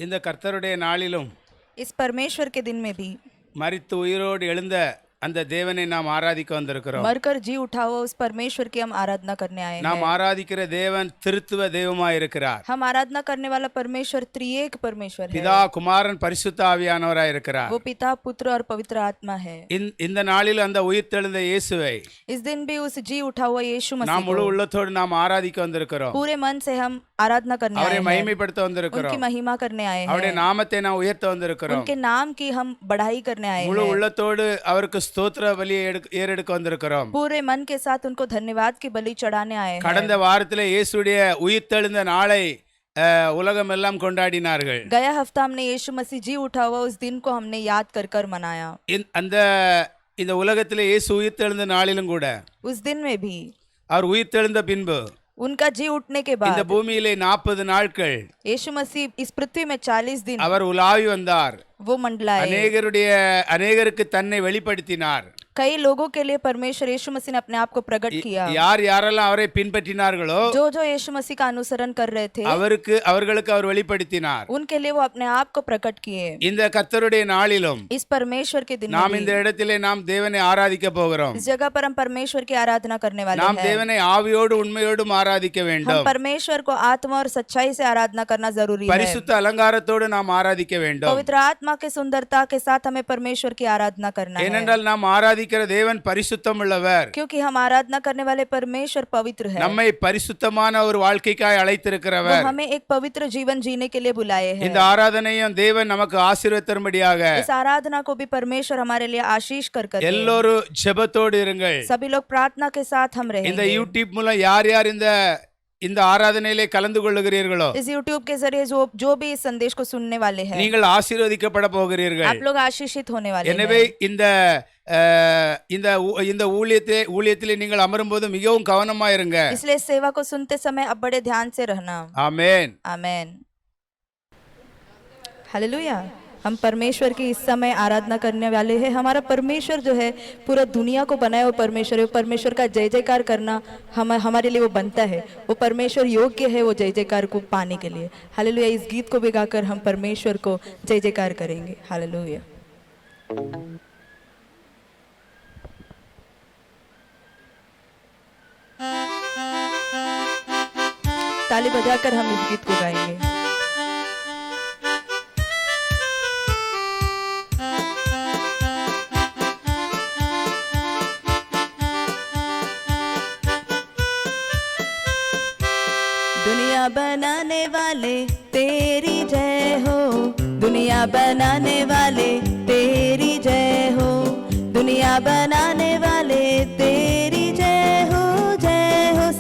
இந்த கர்த்தருடைய நாளிலும் इस परमेश्वर के दिन में भी மரித்து உயிரோடு எழுந்த அந்த தேவனை நாம் ஆராதிக்க வந்திருக்கிறோம். मरकर जी उठा हुआ उस परमेश्वर की हम आराधना करने आए நாம் हैं। ஆராதிக்கிற தேவன் திருத்துவ தெய்வமாய் இருக்கிறார். हम आराधना करने वाला परमेश्वर त्रिएक परमेश्वर है। பிதா குமாரன் பரிசுத்த ஆவியானவராய் இருக்கிறார். वो पिता पुत्र और पवित्र आत्मा है। இந்த நாளில் அந்த உயிர்த்தெழுந்த இயேசுவை इस दिन भी उस जी उठा हुआ यीशु நாம் मसीह முழு को உள்ளத்தோடு நாம் ஆராதிக்க வந்திருக்கிறோம். पूरे मन से हम आराधना करने आए அவரை हैं, மகிமைப்படுத்த उनकी வந்திருக்கிறோம். महिमा करने आए அவருடைய हैं, நாமத்தை நாம் உயர்த்த வந்திருக்கிறோம். उनके नाम की हम बढ़ाई करने आए முழு हैं। உள்ளத்தோடு அவருக்கு ஸ்தோத்திர பலியை ஏறெடுக்க வந்திருக்கிறோம். पूरे मन के साथ उनको धन्यवाद की बलि चढ़ाने आए हैं। கடந்த வாரத்திலே இயேசுடைய உயிர்த்தெழுந்த நாளை உலகம் எல்லாம் கொண்டாடினார்கள். गया हफ्ता हमने यीशु मसीह जी उठा हुआ उस दिन को हमने याद कर कर मनाया। இந்த உலகத்திலே இயேசு உயிர்த்தெழுந்த நாளிலும் கூட उस दिन में भी அவர் உயிர்த்தெழுந்த பின்பு उनका जी उठने के இந்த बाद பூமியிலே 40 நாட்கள் यीशु मसीह इस पृथ्वी में 40 दिन அவர் உலாவி வந்தார். वो मंडलाए। அநேகருக்கு தன்னை வெளிப்படுத்தினார். कई लोगों के लिए परमेश्वर यीशु मसीह ने अपने आप को प्रकट किया। யார் யாரெல்லாம் அவரை பின்பற்றினார்களோ जो जो यीशु मसीह का अनुसरण कर रहे थे அவர்களுக்கு அவர் வெளிப்படுத்தினார். उनके लिए वो अपने आप को प्रकट किए। இந்த கர்த்தருடைய நாளிலும் इस परमेश्वर के दिन நாம் में இந்த இடத்திலே நாம் தேவனை ஆராதிக்க போகிறோம். इस जगह पर हम परमेश्वर की आराधना करने वाले நாம் हैं। தேவனை ஆவியோடு உண்மையோடும் ஆராதிக்க हम வேண்டும். परमेश्वर को आत्मा और सच्चाई से आराधना करना जरूरी है। பரிசுத்த அலங்காரத்தோடு நாம் ஆராதிக்க வேண்டும். पवित्र आत्मा के सुंदरता के साथ हमें परमेश्वर की आराधना करना है, ஏனென்றால் நாம் ஆராதிக்கிற தேவன் பரிசுத்தம் உள்ளவர். क्योंकि हम आराधना करने वाले परमेश्वर पवित्र है। நம்மை பரிசுத்தமான ஒரு வாழ்க்கைக்காய் वो அழைத்திருக்கிறவர். हमें एक पवित्र जीवन जीने के लिए बुलाए हैं। இந்த ஆராதனையும் தேவன் நமக்கு ஆசீர்வாதம் தரும்படியாக इस आराधना को भी परमेश्वर हमारे लिए आशीष कर कर दे। எல்லோரும் ஜெபத்தோடு இருங்கள். सभी लोग प्रार्थना के साथ हम இந்த रहेंगे। யூடியூப் மூலம் யார் யார் இந்த ஆராதனையிலே கலந்து கொள்ளுகிறீர்களோ इस YouTube के जरिए जो भी इस संदेश को सुनने वाले हैं, நீங்கள் ஆசீர்வதிக்கப்பட போகிறீர்கள். आप लोग आशीषित होने वाले எனவே हैं। இந்த ஊழியத்திலே நீங்கள் அமரும்போது மிகவும் கவனமா இருங்க. इसलिए सेवा को सुनते समय अब बड़े ध्यान से रहना। ஆமென். आमेन। हालेलुया। हम परमेश्वर की इस समय आराधना करने वाले हैं। हमारा परमेश्वर जो है पूरा दुनिया को बनाया वो परमेश्वर है। वो परमेश्वर का जय जयकार करना हमारे लिए वो बनता है। वो परमेश्वर योग्य है वो जय जयकार को पाने के लिए। हालेलुया। इस गीत को भी गाकर हम परमेश्वर को जय जयकार करेंगे। हालेलुया। ताली बजाकर हम इस गीत को गाएंगे। दुनिया बनाने वाले तेरी जय हो, दुनिया बनाने वाले तेरी जय हो, दुनिया बनाने वाले तेरी जय हो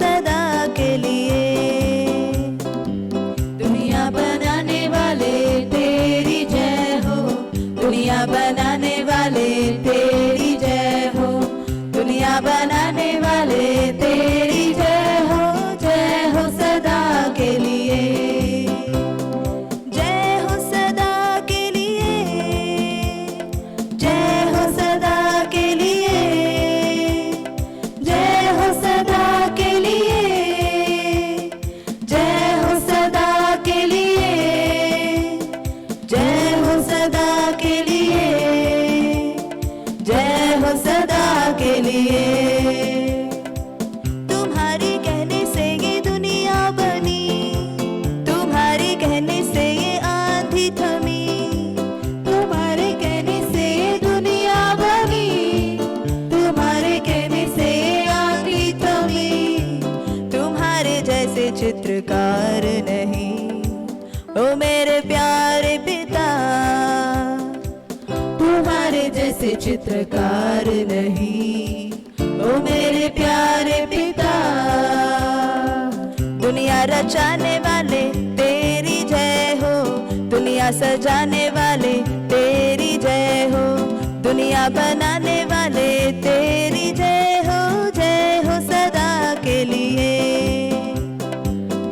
सदा के लिए। दुनिया बनाने वाले तेरी जय हो, दुनिया बनाने वाले तेरी जय हो, दुनिया बनाने वाले तेरी जय हो सदा के लिए। जय हो सदा के लिए, जय हो सदा के लिए, जय हो सदा के लिए, जय हो सदा के लिए, जय हो सदा के लिए, जय हो सदा के लिए। तुम्हारी कहने से ये दुनिया बनी, तुम्हारे कहने से ये आंधी थमी, तुम्हारे कहने से ये दुनिया बनी, तुम्हारे कहने से ये आंधी थमी। तुम्हारे जैसे चित्रकार नहीं ओ मेरे प्यारे पिता, तुम्हारे जैसे चित्रकार नहीं ओ मेरे प्यारे पिता। दुनिया रचाने वाले तेरी जय हो, दुनिया सजाने वाले तेरी जय हो, दुनिया बनाने वाले तेरी जय हो सदा के लिए।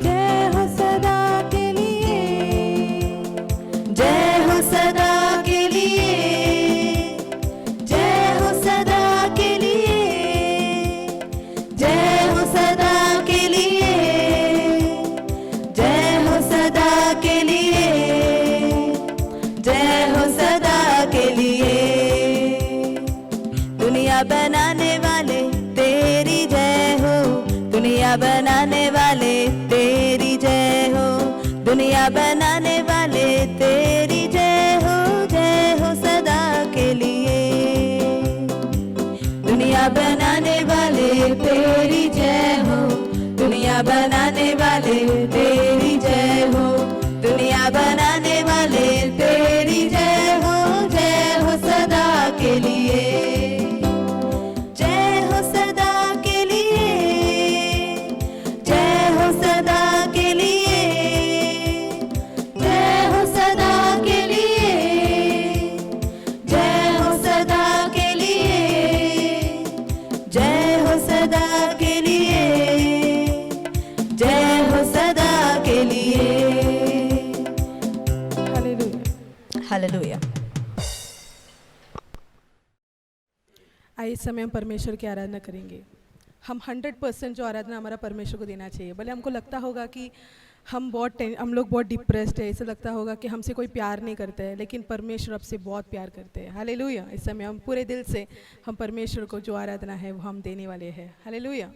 जय हो सदा के लिए, जय हो सदा के लिए, जय हो सदा के लिए, जय हो सदा के लिए, जय हो सदा के लिए, दुनिया बनाने वाले तेरी जय हो, दुनिया बनाने वाले तेरी जय हो सदा के लिए। दुनिया बनाने वाले तेरी जय हो, दुनिया बनाने वाले तेरी जय हो, दुनिया बनाने वाले तेरी जय हो सदा के लिए। जय हो सदा के लिए, जय हो सदा के लिए, जय हो सदा के लिए, जय हो सदा के लिए, जय हो सदा के लिए, जय हो सदा के लिए। हालेलुया। आइए इस समय हम परमेश्वर की आराधना करेंगे। हम 100% जो आराधना हमारा परमेश्वर को देना चाहिए। भले हमको लगता होगा कि हम लोग बहुत डिप्रेस्ड है, ऐसा लगता होगा कि हमसे कोई प्यार नहीं करता है, लेकिन परमेश्वर आपसे बहुत प्यार करते हैं। हालेलुया। इस समय हम पूरे दिल से हम परमेश्वर को जो आराधना है वो हम देने वाले हैं। हालेलुया।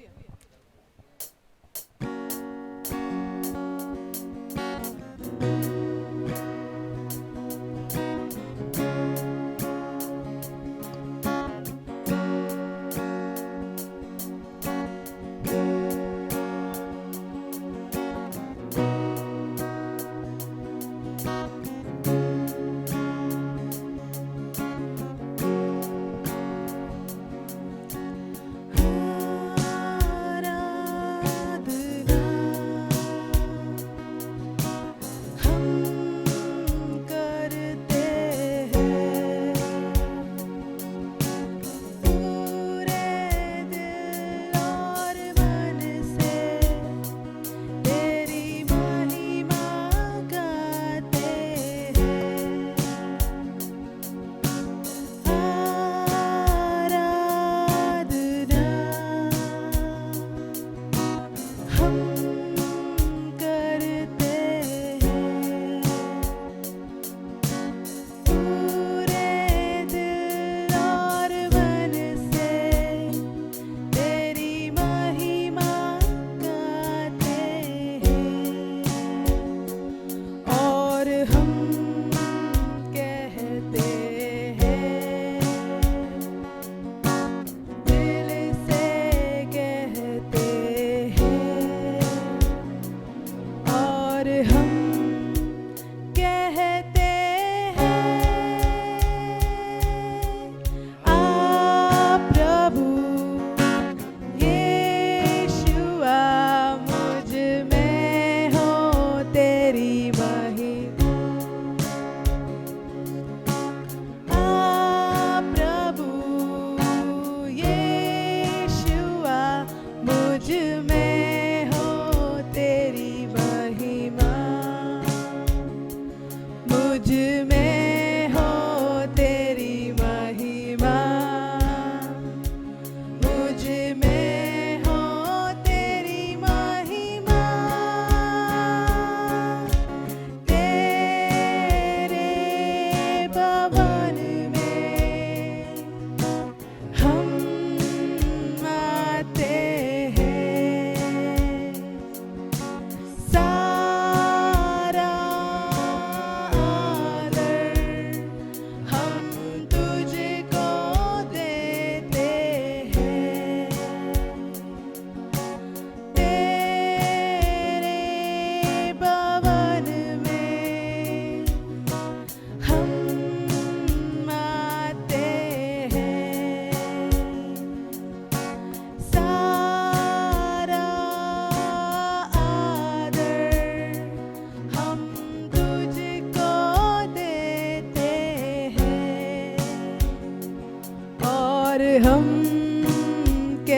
हम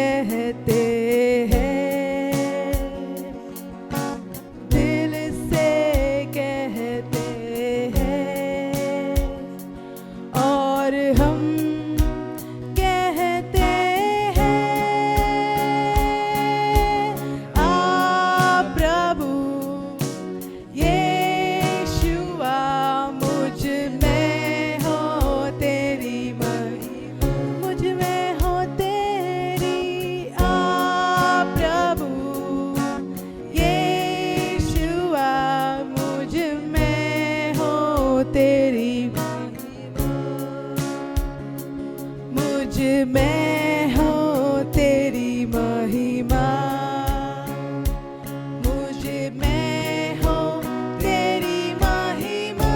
कहते हैं, दिल से कहते हैं, और हम कहते हैं, आप प्रभु यीशुआ मुझ में हो तेरी महिमा, मुझ में हो तेरी मुझ में हो तेरी महिमा, मुझ में हो तेरी महिमा,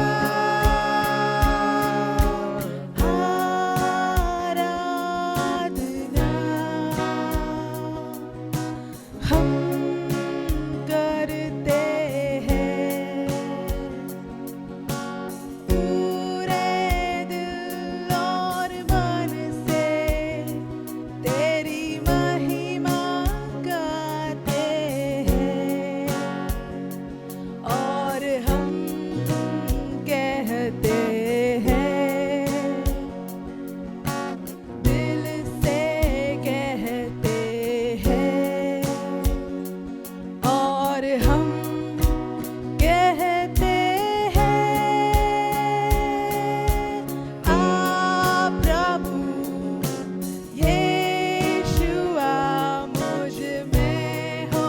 आराधना हम करते हैं पूरे दिल और मन से, तेरी महिमा गाते हैं और हम कहते हैं दिल से कहते हैं और हम कहते हैं आप प्रभु यीशुआ मुझ में हो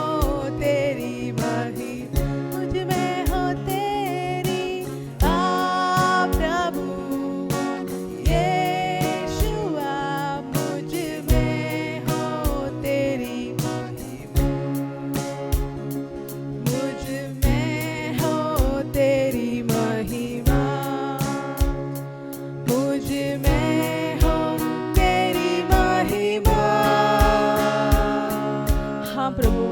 तेरी महिमा, मुझ में हो तेरी आप प्रभु यीशुआ मुझ में हो तेरी महिमा, मुझ में हो तेरी महिमा, मुझ में हो तेरी महिमा। हाँ प्रभु,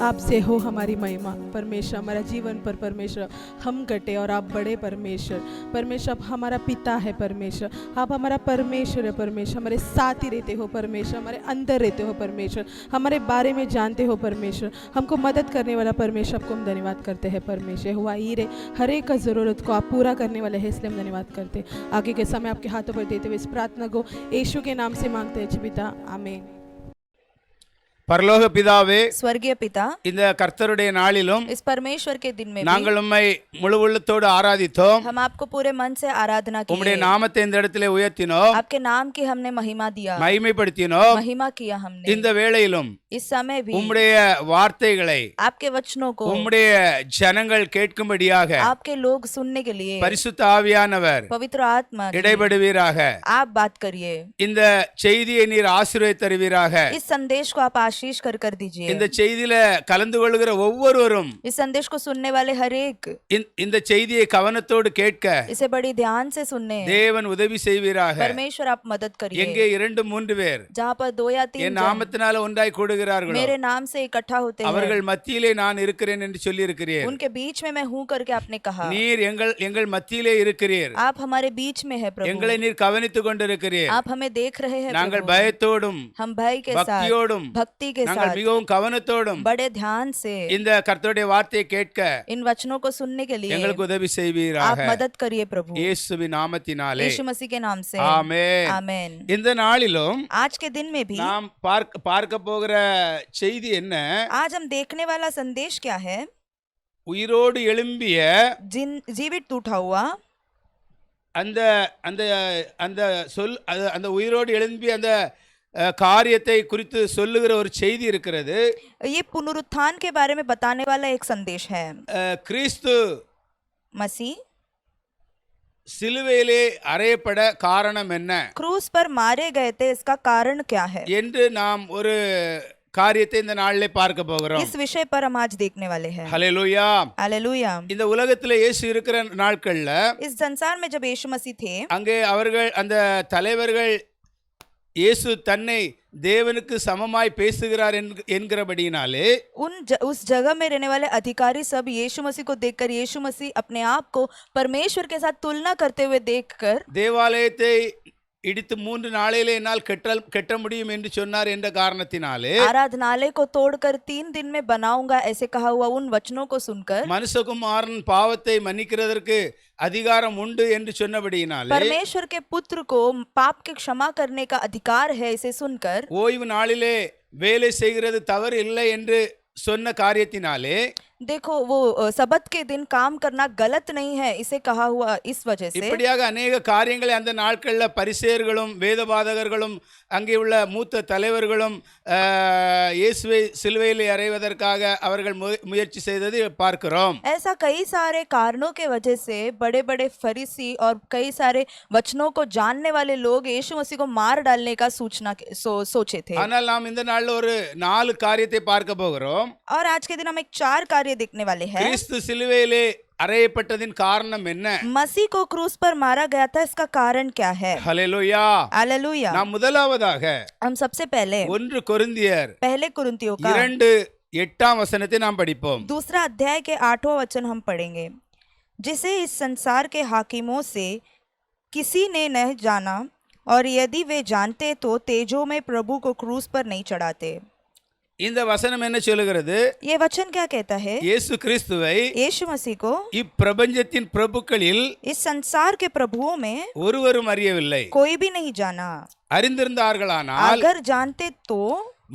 आपसे हो हमारी महिमा परमेश्वर, हमारा जीवन पर परमेश्वर हम घटे और आप बड़े परमेश्वर। परमेश्वर आप हमारा पिता है परमेश्वर, आप हमारा परमेश्वर है परमेश्वर, हमारे साथ ही रहते हो परमेश्वर, हमारे अंदर रहते हो परमेश्वर, हमारे बारे में जानते हो परमेश्वर, हमको मदद करने वाला परमेश्वर, आपको हम धन्यवाद करते हैं परमेश्वर। हुआ हीरे हर एक का ज़रूरत को आप पूरा करने वाले हैं, इसलिए हम धन्यवाद करते हैं। आगे के समय आपके हाथों पर देते हुए इस प्रार्थना को यीशु के नाम से मांगते हैं पिता, आमीन। பரலோக பிதாவே, स्वर्गीय पिता, இந்த கர்த்தருடைய நாளிலும் इस परमेश्वर के दिन में भी நாங்கள் உம்மை முழு உள்ளத்தோடு ஆராதித்தோம். हम आपको पूरे मन से आराधना की, உம்முடைய நாமத்தை இந்த இடத்திலே உயர்த்தினோம், आपके नाम की हमने महिमा दिया, மகிமைப்படுத்தினோம். महिमा किया हमने। இந்த வேளையிலும் इस समय भी உம்முடைய வார்த்தைகளை आपके वचनों को உம்முடைய ஜனங்கள் கேட்கும்படியாக आपके लोग सुनने के लिए பரிசுத்த ஆவியானவர் पवित्र आत्मा की இடைபடுவீராக. आप बात करिए, இந்த செய்தியை நீர் ஆசீர்வதித்தருவீராக. इस संदेश को आप आशीष कर दीजिए। இந்த செய்தியில கலந்து கொள்கிற ஒவ்வொருவரும் इस संदेश को सुनने वाले हर एक இந்த செய்தியை கவனத்தோடு கேட்க इसे बड़ी ध्यान से सुनने தேவன் உதவி செய்வீராக. परमेश्वर आप मदद करिए। எங்கே 2-3 பேர் जहाँ पर 2 या 3 என் நாமத்தினால ஒன்றாய் கூடுகிறார்களோ मेरे नाम से इकट्ठा होते हैं, அவர்கள் மத்தியிலே நான் இருக்கிறேன் என்று சொல்லி இருக்கிறீர். उनके बीच में मैं हूँ करके आपने कहा। நீர் எங்கள் மத்தியிலே இருக்கிறீர், आप हमारे बीच में है प्रभु, எங்களை நீர் கவனித்துக் கொண்டிருக்கிறீர். आप हमें देख रहे हैं நாங்கள் प्रभु। பயத்தோடும் हम भय के साथ, பக்தியோடும் भक्ति के நாங்கள் साथ, மிகவும் கவனத்தோடும் बड़े ध्यान से இந்த கர்த்தருடைய வார்த்தையை கேட்க इन वचनों को सुनने के लिए எங்களுக்கு உதவி आप செய்வீராக. मदद करिए प्रभु, இயேசுவின் நாமத்தினாலே यीशु मसीह के नाम से, ஆமென். आमेन। இந்த நாளிலும் आज के दिन में भी நாம் பார்க்க போகிற செய்தி என்ன? आज हम देखने वाला संदेश क्या है? உயிரோடு எழும்பிய जीवित उठा हुआ அந்த அந்த அந்த சொல் அந்த உயிரோடு எழும்பிய அந்த காரியத்தை குறித்து சொல்லுகிற ஒரு செய்தி இருக்கிறது. ये पुनरुत्थान के बारे में बताने वाला एक संदेश है। கிறிஸ்து मसीह சிலுவையிலே அறையப்பட காரணம் என்ன, क्रूस पर मारे गए थे, इसका कारण क्या है என்று நாம் ஒரு காரியத்தை இந்த நாளிலே பார்க்க போகிறோம். इस विषय पर हम आज देखने वाले हैं। ஹல்லேலூயா. हालेलुया। இந்த உலகத்துல இயேசு இருக்கிற நாட்கள்ல इस संसार में जब यीशु मसीह थे, அங்கே அவர்கள் அந்த தலைவர்கள் இயேசு தன்னை தேவனுக்கு சமமாய் பேசுகிறார் என்கிறபடியினாலே उस जगह में रहने वाले अधिकारी सब यीशु मसीह को देखकर, यीशु मसीह अपने आप को परमेश्वर के साथ तुलना करते हुए देखकर, தேவாலயத்தை இடித்து 3 நாளிலே என்னால் கட்ட முடியும் என்று சொன்னார் என்ற காரணத்தினாலே, आराधनालय को तोड़कर 3 दिन में बनाऊंगा ऐसे कहा हुआ उन वचनों को सुनकर, மனுஷகுமாரன் பாவத்தை மன்னிக்கிறதற்கு அதிகாரம் உண்டு என்று சொன்னபடியினாலே, परमेश्वर के पुत्र को पाप की क्षमा करने का अधिकार है इसे सुनकर, ஓய்வு நாளிலே வேலை செய்கிறது தவறு இல்லை என்று சொன்ன காரியத்தினாலே, देखो वो सबत के दिन काम करना गलत नहीं है, इसे कहा हुआ इस वजह से। இப்படியாக அநேக காரியங்களை அந்த நாட்களில் பரிசேயர்களும் வேதபாதகர்களும் அங்கே உள்ள மூத்த தலைவர்களும் இயேசுவை சிலுவையில் அறைவதற்காக அவர்கள் முயற்சி செய்ததை பார்க்கிறோம். ऐसा कई सारे कारणों के वजह से बड़े बड़े फरीसी और कई सारे वचनों को जानने वाले लोग यीशु मसीह को मार डालने का सोचे थे। ஆனால் நாம் இந்த நாள்ல ஒரு 4 காரியத்தை பார்க்க போகிறோம். और आज के दिन हम एक 4 कार्य देखने वाले हैं। கிறிஸ்து சிலுவையிலே அறையப்பட்டதின் காரணம் என்ன? मसीह को क्रूस पर मारा गया था, इसका कारण क्या है? ஹல்லேலூயா. हालेलुया। நாம் முதலாவதாக हम सबसे पहले 1 கொரிந்தியர் पहले कुरिन्थियों का 2:8 वचनத்தை நாம் படிப்போம். दूसरा अध्याय के 8वां वचन हम पढ़ेंगे। जिसे इस संसार के हाकिमों से किसी ने न जाना, और यदि वे जानते तो तेजो में प्रभु को क्रूस पर नहीं चढ़ाते। இந்த வசனம் என்ன சொல்லுகிறது? ये वचन क्या कहता है? இயேசு கிறிஸ்துவை यीशु मसीह को இப்பிரபஞ்சத்தின் பிரபுக்களில் इस संसार के प्रभुओं में ஒருவரும் அறியவில்லை. कोई भी नहीं जाना। அறிந்திருந்தார்களானால் अगर जानते तो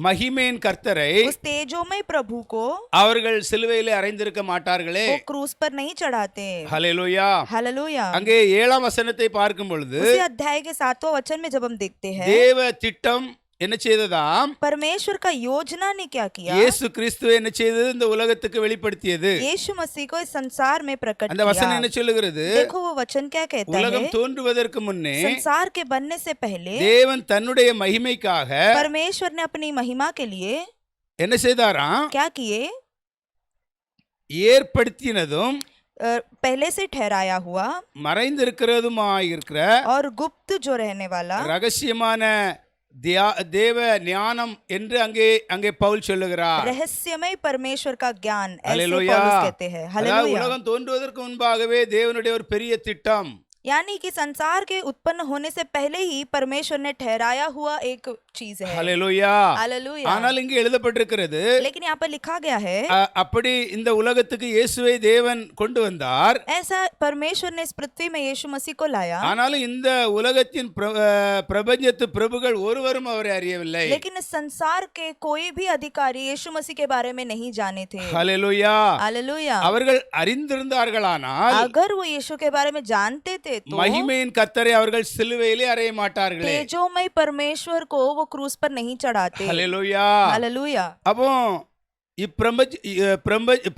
மகிமையின் கர்த்தரை उस तेजोमय प्रभु को அவர்கள் சிலுவையிலே அறைந்திருக்க மாட்டார்களே. वो क्रूस पर नहीं चढ़ाते। ஹல்லேலூயா. हालेलुया। அங்கே 7ஆம் வசனத்தை பார்க்கும் பொழுது उसी अध्याय के 7वां वचन में जब हम देखते हैं, தேவ திட்டம் என்ன செய்ததாம்? परमेश्वर का योजना ने क्या किया? இயேசு கிறிஸ்துவை என்ன செய்தது? இந்த உலகத்துக்கு வெளிப்படுத்தியது. यीशु मसीह को इस संसार में प्रकट அந்த வசனம் किया। என்ன சொல்லுகிறது? देखो वो वचन क्या कहता உலகம் है? தோன்றுவதற்கு முன்னே संसार के बनने से पहले தேவன் தன்னுடைய மகிமைக்காக परमेश्वर ने अपनी महिमा के लिए என்ன செய்தாராம்? क्या किए? ஏற்படுத்தினதும் पहले से ठहराया हुआ மறைந்திருக்கிறதுமாயிருக்கிற और गुप्त जो रहने वाला ரகசியமான தேவ ஞானம் என்று அங்கே பவுல் சொல்லுகிறார். रहस्यमय परमेश्वर का ज्ञान, ऐसे हालेलुया. पौलुस कहते हैं। அதாவது हालेलुया। உலகம் தோன்றுவதற்கு முன்பாகவே தேவனுடைய ஒரு பெரிய திட்டம், यानी कि संसार के उत्पन्न होने से पहले ही परमेश्वर ने ठहराया हुआ एक चीज है। ஹல்லேலூயா. हालेलुया। ஆனால் இங்கே எழுதப்பட்டிருக்கிறது, लेकिन यहाँ पर लिखा गया है, அப்படி இந்த உலகத்துக்கு இயேசுவை தேவன் கொண்டு வந்தார். ऐसा परमेश्वर ने इस पृथ्वी में यीशु मसीह को लाया, ஆனாலும் இந்த உலகத்தின் பிரபஞ்சத்து பிரபுகள் ஒருவரும் அவரை அறியவில்லை. लेकिन इस संसार के कोई भी अधिकारी यीशु मसीह के बारे में नहीं जाने थे। ஹல்லேலூயா. हालेलुया। அவர்கள் அறிந்திருந்தார்களானால் अगर वो यीशु के बारे में जानते थे तो மகிமையின் கர்த்தரை அவர்கள் சிலுவையிலே அறைய மாட்டார்களே. तेजोमय परमेश्वर को वो क्रूस पर नहीं चढ़ाते। ஹல்லேலூயா. हालेलुया। அப்போ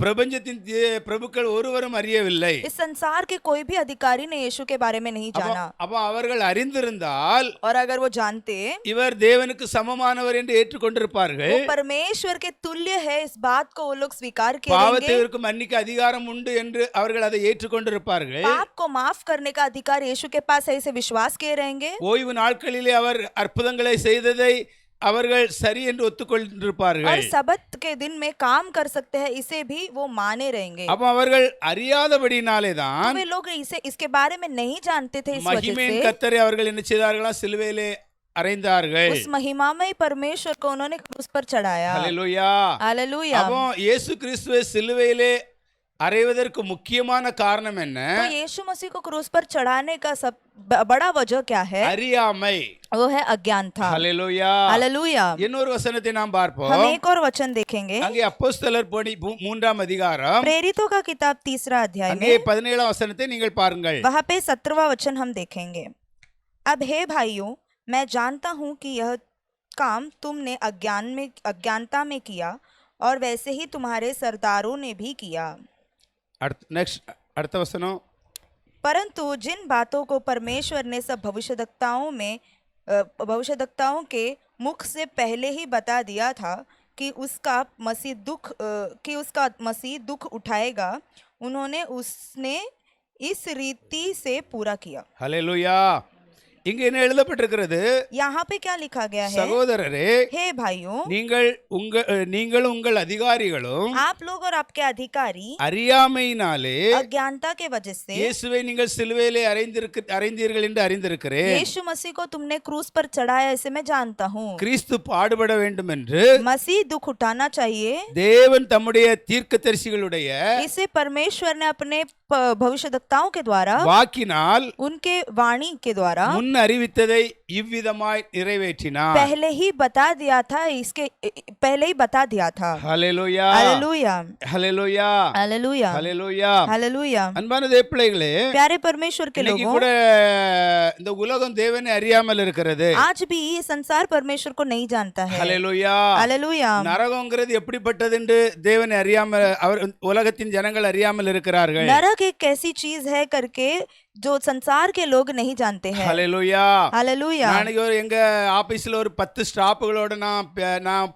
பிரபஞ்சத்தின் பிரபுக்கள் ஒருவரும் அறியவில்லை. इस संसार के कोई भी अधिकारी ने यीशु के बारे में नहीं जाना। அப்போ அவர்கள் அறிந்திருந்தால் और अगर वो जानते இவர் தேவனுக்கு சமமானவர் என்று ஏற்றுக்கொண்டிருப்பார்கள். वो परमेश्वर के तुल्य है, इस बात को वो लोग स्वीकार करेंगे। பாவத்தை இவருக்கு மன்னிக்க அதிகாரம் உண்டு என்று அவர்கள் அதை ஏற்றுக்கொண்டிருப்பார்கள். पाप को माफ करने का अधिकार यीशु के पास है, इसे विश्वास किए रहेंगे। ஓய்வு நாட்களிலே அவர் அற்புதங்களை செய்ததை அவர்கள் சரி என்று ஒத்துக்கொண்டிருப்பார்கள். और सबत के दिन में काम कर सकते हैं, इसे भी वो माने रहेंगे। அப்ப அவர்கள் அறியாதபடினாலே தான் तो वे लोग इसे इसके बारे में नहीं जानते थे, इस वजह மகிமையின் से கர்த்தரை அவர்கள் என்ன செய்தார்களா? சிலுவையிலே அறைந்தார்கள். उस महिमामय परमेश्वर को उन्होंने क्रूस पर चढ़ाया। ஹல்லேலூயா. हालेलुया। அப்போ இயேசு கிறிஸ்துவை சிலுவையிலே அறைவதற்கு முக்கியமான காரணம் என்ன? तो यीशु मसीह को क्रूस पर चढ़ाने का सब बड़ा वजह क्या है? அறியாமை. वो है अज्ञानता। ஹல்லேலூயா. हालेलुया। இன்னொரு வசனத்தை நாம் பார்ப்போம். हम एक और वचन देखेंगे। அங்கே அப்போஸ்தலர் பணி 3ஆம் அதிகாரம் प्रेरितों का किताब 3रा अध्याय அங்கே में 17ஆம் வசனத்தை நீங்கள் பாருங்கள். वहां पे 17वां वचन हम देखेंगे। अब हे भाइयों, मैं जानता हूं कि यह काम तुमने अज्ञानता में किया, और वैसे ही तुम्हारे सरदारों ने भी किया। அடுத்த வசனம், परंतु जिन बातों को परमेश्वर ने सब भविष्यद्वक्ताओं के मुख से पहले ही बता दिया था कि उसका मसीह दुख उठाएगा, उसने इस रीति से पूरा किया। ஹல்லேலூயா. இங்க என்ன எழுதப்பட்டிருக்கிறது? यहाँ पे क्या लिखा गया है? சகோதரரே, हे भाइयों, நீங்கள் उங்கள் அதிகாரிகளும் आप लोग और आपके अधिकारी அறியாமையினாலே अज्ञानता के वजह से இயேசுவை நீங்கள் சிலுவையிலே அறைந்தீர்கள் என்று அறிந்திருக்கிறேன். यीशु मसीह को तुमने क्रूस पर चढ़ाया, इसे मैं जानता हूँ। கிறிஸ்து பாடுபட வேண்டும் என்று मसीह दुख उठाना चाहिए, தேவன் தம்முடைய தீர்க்கதரிசிகளுடைய इसे परमेश्वर ने अपने भविष्यद्वक्ताओं के द्वारा வாக்கினால் उनके वाणी के द्वारा முன் அறிவித்ததை இவ்விதமாய் நிறைவேற்றினார். पहले ही बता दिया था, इसके पहले ही बता दिया था. ஹல்லேலூயா हालेलुया ஹல்லேலூயா हालेलुया ஹல்லேலூயா. हालेलुया. அன்பான தேவப்பிள்ளைகளே, प्यारे परमेश्वर के இன்னைக்கு लोगों, கூட இந்த உலகம் தேவனை அறியாமல் இருக்கிறது. आज भी ये संसार परमेश्वर को नहीं जानता है. ஹல்லேலூயா. हालेलुया. நரகம்ங்கிறது எப்படிப்பட்டது என்று தேவனை அறியாமல் அவர் உலகத்தின் ஜனங்கள் அறியாமல் இருக்கிறார்கள். नरक एक कैसी चीज है करके जो संसार के लोग नहीं जानते हैं. ஹல்லேலூயா. हालेलुया. நாளைக்கு எங்க ஆபீஸ்ல ஒரு 10 ஸ்டாஃப்களோட நான்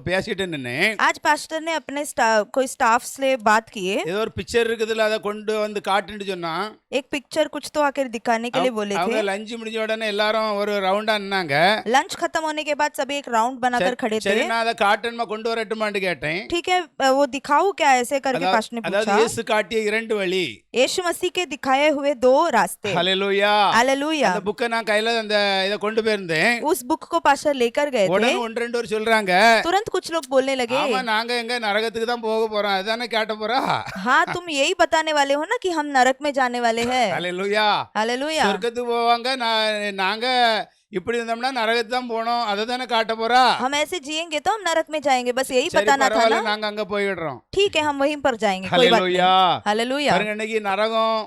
பேசிட்டு நின்னேன். आज पास्टर ने अपने कोई स्टाफ से बात किए. ஏதோ ஒரு பிக்சர் இருக்குதுல, அதை கொண்டு வந்து காட்டுன்னு சொன்னா एक पिक्चर कुछ तो आकर दिखाने के लिए बोले அவங்க थे. லஞ்ச் முடிஞ்ச உடனே எல்லாரும் ஒரு ரவுண்டா நின்னாங்க. लंच खत्म होने के बाद सभी एक राउंड बनाकर खड़े சரி, थे. நான் அதை காட்டணுமா கொண்டு வரட்டுமான்னு கேட்டேன். ठीक है, वो दिखाऊं क्या ऐसे करके पास्टर ने அதாவது पूछा. இயேசு காட்டிய இரண்டு வழி. यीशु मसीह के दिखाए हुए दो रास्ते. ஹல்லேலூயா. हालेलुया. அந்த புக்கை நான் கையில அந்த இதை கொண்டு போயிருந்தேன். उस बुक को पास्टर लेकर गए थे. உடனே ஒன்று ரெண்டு பேர் சொல்றாங்க, तुरंत कुछ लोग बोलने लगे, ஆமா நாங்க எங்க நரகத்துக்கு தான் போக போறோம், அதானே கேட்ட போறா. हाँ तुम यही बताने वाले हो ना कि हम नरक में जाने वाले हैं. ஹல்லேலூயா. हालेलुया. சொர்க்கத்துக்கு போவாங்க, நாங்க இப்படி இருந்தோம்னா நரகத்துக்கு தான் போனோம், அதை தானே காட்ட போறா. हम ऐसे जिएंगे तो हम नरक में जाएंगे, बस यही சரி बताना था பரவாயில்ல, ना. நாங்க அங்க போயிடுறோம். ठीक है, हम वहीं पर जाएंगे, कोई बात ஹல்லேலூயா. नहीं. हालेलुया. பாருங்க, இன்னைக்கு நரகம்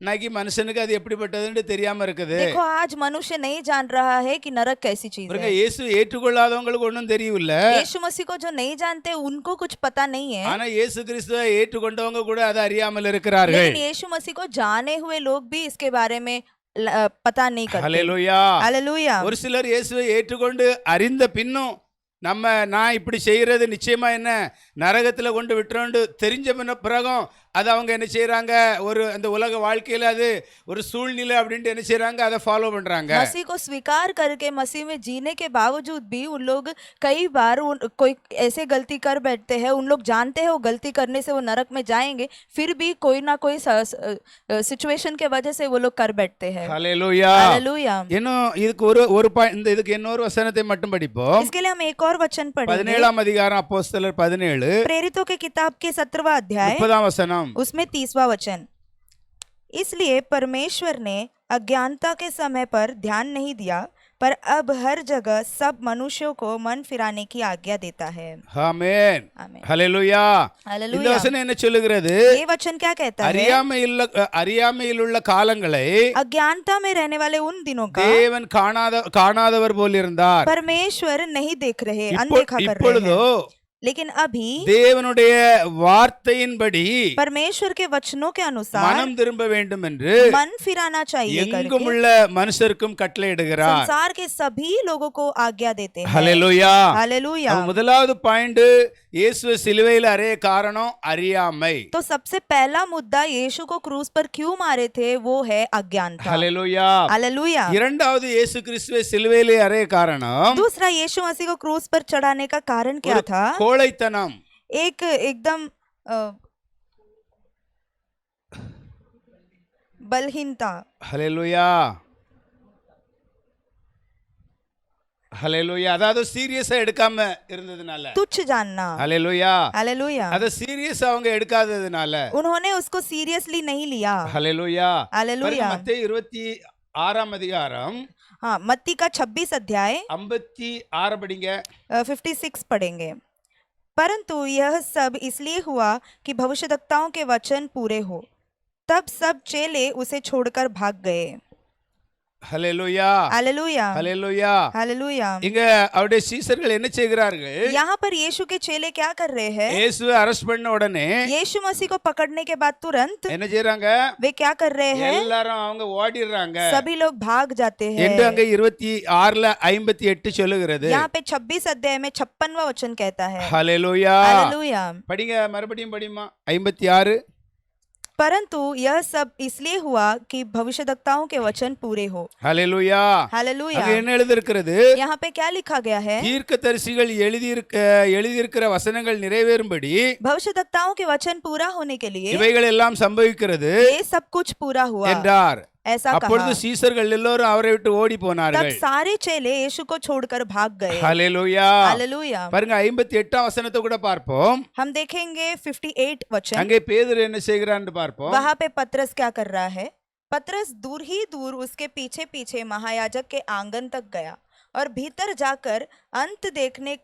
இன்னைக்கு மனுஷனுக்கு அது எப்படிப்பட்டதுன்னு தெரியாம இருக்குது. देखो आज मनुष्य नहीं जान रहा है कि नरक कैसी चीज பாருங்க, है. இயேசு ஏற்றுக்கொள்ளாதவங்களுக்கு ஒண்ணும் தெரியல. यीशु मसीह को जो नहीं जानते उनको कुछ पता नहीं है. ஆனா இயேசு கிறிஸ்துவை ஏற்றுக்கொண்டவங்க கூட அதை அறியாமல் இருக்கிறார்கள். लेकिन यीशु मसीह को जाने हुए लोग भी इसके बारे में पता नहीं करते. ஹல்லேலூயா. हालेलुया. ஒரு சிலர் இயேசுவை ஏற்றுக்கொண்டு அறிந்த பின்னும் நான் இப்படி செய்யறது நிச்சயமா என்ன நரகத்துல கொண்டு விட்டுறோண்டு தெரிஞ்ச பிறகும் அது அவங்க என்ன செய்யறாங்க, ஒரு அந்த உலக வாழ்க்கையில அது ஒரு சூழ்நிலை அப்படின்ட்டு என்ன செய்யறாங்க, அதை ஃபாலோ பண்றாங்க. मसीह को स्वीकार करके मसीह में जीने के बावजूद भी उन लोग कई बार कोई ऐसे गलती कर बैठते हैं. उन लोग जानते हैं वो गलती करने से वो नरक में जाएंगे, फिर भी कोई ना कोई सिचुएशन के वजह से वो लोग कर बैठते हैं. ஹல்லேலூயா. हालेलुया. இன்னும் இதுக்கு ஒரு இந்த இதுக்கு இன்னொரு வசனத்தை மட்டும் படிப்போம். इसके लिए हम एक और वचन पढ़ेंगे. 17ஆம் அதிகாரம் அப்போஸ்தலர் 17 प्रेरितों के किताब के 17वां अध्याय 30ஆம் வசனம். उसमें 30वां वचन. इसलिए परमेश्वर ने अज्ञानता के समय पर ध्यान नहीं दिया, पर अब हर जगह सब मनुष्यों को मन फिराने की आज्ञा देता है. ஆமென். आमीन. ஹல்லேலூயா. இந்த हालेलुया. வசனம் என்ன சொல்லுகிறது? ये वचन क्या कहता है? அறியாமையில் உள்ள காலங்களை अज्ञानता में रहने वाले उन दिनों का தேவன் காணாதவர் போல் இருந்தார். परमेश्वर नहीं देख रहे, अनदेखा कर रहे இப்பொழுதோ हैं. लेकिन अभी தேவனுடைய வார்த்தையின்படி परमेश्वर के वचनों के अनुसार மனம் திரும்ப வேண்டும் என்று मन फिराना चाहिए எங்கும் करके உள்ள மனுஷருக்கும் கட்டளையிடுகிறார். संसार के सभी लोगों को आज्ञा देते हैं. ஹல்லேலூயா. हालेलुया. முதலாவது பாயிண்ட், இயேசுவை சிலுவையில் அறைய காரணம் அறியாமை. तो सबसे पहला मुद्दा यीशु को क्रूस पर क्यों मारे थे, वो है अज्ञानता. ஹல்லேலூயா. हालेलुया. இரண்டாவது, இயேசு கிறிஸ்துவை சிலுவையில் அறைய காரணம் दूसरा, यीशु मसीह को क्रूस पर चढ़ाने का कारण क्या था? கோழைத்தனம். एक एकदम बलहीनता. ஹல்லேலூயா. ஹல்லேலூயா. அதாவது சீரியஸா எடுக்காம இருந்ததுனால. तुच्छ जानना. ஹல்லேலூயா. हालेलुया. அத சீரியஸா அவங்க எடுக்காததுனால. उन्होंने उसको सीरियसली नहीं लिया. ஹல்லேலூயா. हालेलुया. மத்தேயு 26ஆம் அதிகாரம் हाँ, मत्ती का 26 अध्याय 56 படிங்க. 56 पढ़ेंगे. परंतु यह सब इसलिए हुआ कि भविष्यद्वक्ताओं के वचन पूरे हो. तब सब चेले उसे छोड़कर भाग गए. ஹல்லேலூயா. हालेलुया. ஹல்லேலூயா. हालेलुया. இங்க அவருடைய சீசர்கள் என்ன செய்கிறார்கள்? यहाँ पर यीशु के चेले क्या कर रहे हैं? இயேசுவை அரெஸ்ட் பண்ண உடனே यीशु मसीह को पकड़ने के बाद तुरंत என்ன செய்றாங்க? वे क्या कर रहे हैं? எல்லாரும் அவங்க ஓடிடுறாங்க सभी लोग भाग जाते हैं. என்று அங்க 26ல 58 சொல்லுகிறது. यहाँ पे 26 अध्याय में 56वां वचन कहता है. ஹல்லேலூயா. हालेलुया. படிங்க, மறுபடியும் படிமா. 56. परंतु यह सब इसलिए हुआ कि भविष्यद्वक्ताओं के वचन पूरे हो. ஹல்லேலூயா. हालेलुया. அங்க என்ன எழுதியிருக்கிறது? यहाँ पे क्या लिखा गया है? தீர்க்கதரிசிகள் எழுதியிருக்கிற வசனங்கள் நிறைவேறும்படி भविष्यद्वक्ताओं के वचन पूरा होने के लिए இவைகள் எல்லாம் சம்பவிக்கிறது ये सब कुछ पूरा हुआ என்றார். ऐसा அப்பொழுது कहा। சீசர்கள் எல்லோரும் அவரை விட்டு ஓடி तब போனார்கள். सारे चेले यीशु को छोड़कर भाग गए। ஹalleluya. हालेलुया। பாருங்க 58ஆம் வசனத்தை கூட பார்ப்போம். हम देखेंगे 58 वचन। அங்கே பேதுரு என்ன செய்கிறான்னு பார்ப்போம். वहां पे पतरस क्या कर रहा है। पतरस दूर ही दूर उसके पीछे पीछे महायाजक के आंगन तक गया और भीतर जाकर अंत देखने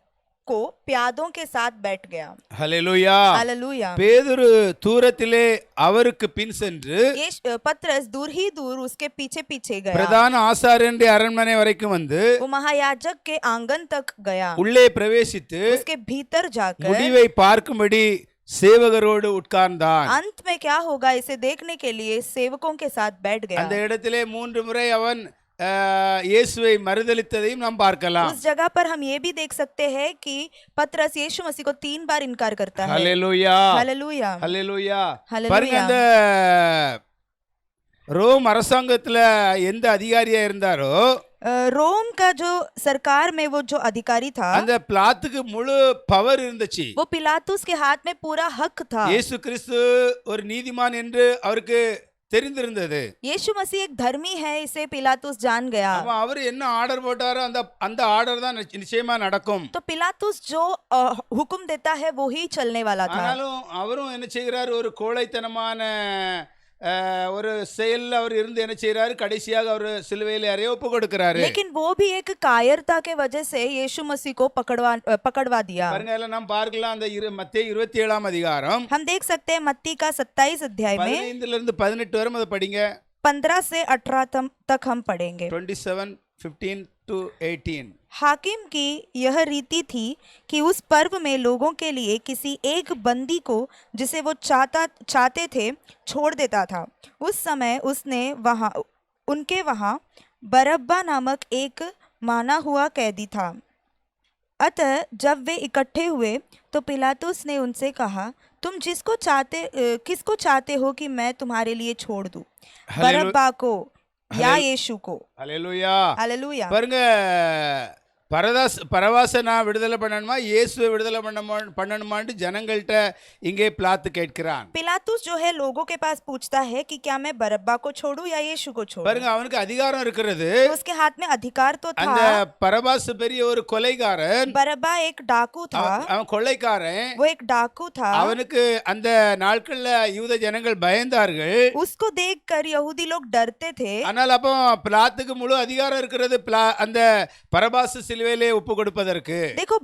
को प्यादों के साथ बैठ गया। ஹalleluya. हालेलुया। பேதுரு தூரத்திலே அவருக்கு பின் சென்று ये पतरस दूर ही दूर उसके पीछे पीछे गया। பிரதான ஆசாரியனுடைய அரண்மனை வரைக்கும் வந்து वो महायाजक के आंगन तक गया। உள்ளே பிரவேசித்து उसके भीतर जाकर முடிவை பார்க்கும்படி சேவகரோடு உட்கார்ந்தான். अंत में क्या होगा इसे देखने के लिए सेवकों के साथ बैठ गया। அந்த இடத்திலே 3 முறை அவன் இயேசுவை மறுதலித்ததையும் நாம் பார்க்கலாம். उस जगह पर हम ये भी देख सकते हैं कि पतरस यीशु मसीह को 3 बार इनकार करता है। ஹalleluya. हालेलुया। ஹalleluya. ஹalleluya. பாருங்க அந்த ரோம் அரசாங்கத்துல எந்த அதிகாரியா இருந்தாரோ रोम का जो सरकार में वो जो अधिकारी था அந்த பிலாத்துக்கு முழு பவர் இருந்துச்சு. वो पिलातुस के हाथ में पूरा हक था। இயேசு கிறிஸ்து ஒரு நீதிமான் என்று அவருக்கு தெரிந்திருந்தது. यीशु मसीह एक धर्मी है इसे पिलातुस जान गया। அவர் என்ன ஆர்டர் போட்டாரோ அந்த ஆர்டர் தான் நிச்சயமா நடக்கும். तो पिलातुस जो हुक्म देता है वो ही चलने वाला था। ஆனாலும் அவரும் என்ன செய்கிறார், ஒரு கோழைத்தனமான ஒரு செயல்ல அவர் இருந்து என்ன செய்யறாரு, கடைசியாக அவர் சிலுவையிலே அறைய ஒப்பு கொடுக்கிறாரு. लेकिन वो भी एक कायरता के वजह से यीशु मसीह को पकड़वा दिया। பாருங்க எல்லாம் நாம் பார்க்கலாம் அந்த மத்தேயு 27ஆம் அதிகாரம் हम देख सकते हैं मत्ती का 27 अध्याय में 15 இருந்து 18 வரை அதை படிங்க. 15 से 18 तक हम पढ़ेंगे। 27:15 to 18. हाकिम की यह रीति थी कि उस पर्व में लोगों के लिए किसी एक बंदी को जिसे वो चाहते थे छोड़ देता था। उस समय उसने उनके वहाँ बरब्बा नामक एक माना हुआ कैदी था। अतः जब वे इकट्ठे हुए तो पिलातुस ने उनसे कहा, तुम किसको चाहते हो कि मैं तुम्हारे लिए छोड़ दूं, बरब्बा को या यीशु को। ஹalleluya. हालेलुया। பாருங்க பரவாச நான் விடுதலை பண்ணணுமா இயேசுவை விடுதலை பண்ணணுமான்னு ஜனங்கள்ட்ட இங்கே பிலாத்து கேட்கிறான். पिलातुस जो है लोगों के पास पूछता है कि क्या मैं बरब्बा को छोड़ूं या यीशु को छोड़ूं। பாருங்க அவனுக்கு அதிகாரம் இருக்கிறது. तो उसके हाथ में अधिकार तो அந்த था। பரபாஸ் பெரிய ஒரு கொலைகாரன், बरब्बा एक डाकू था। அவன் கொள்ளைக்காரன். वो एक डाकू था। அவனுக்கு அந்த நாட்கள்ல யூத ஜனங்கள் பயந்தார்கள். उसको देखकर यहूदी लोग डरते थे। ஆனால் அப்போ பிலாத்துக்கு முழு அதிகாரம் இருக்கிறது அந்த பரபாஸ் சிலுவையிலே ஒப்பு கொடுப்பதற்கு. देखो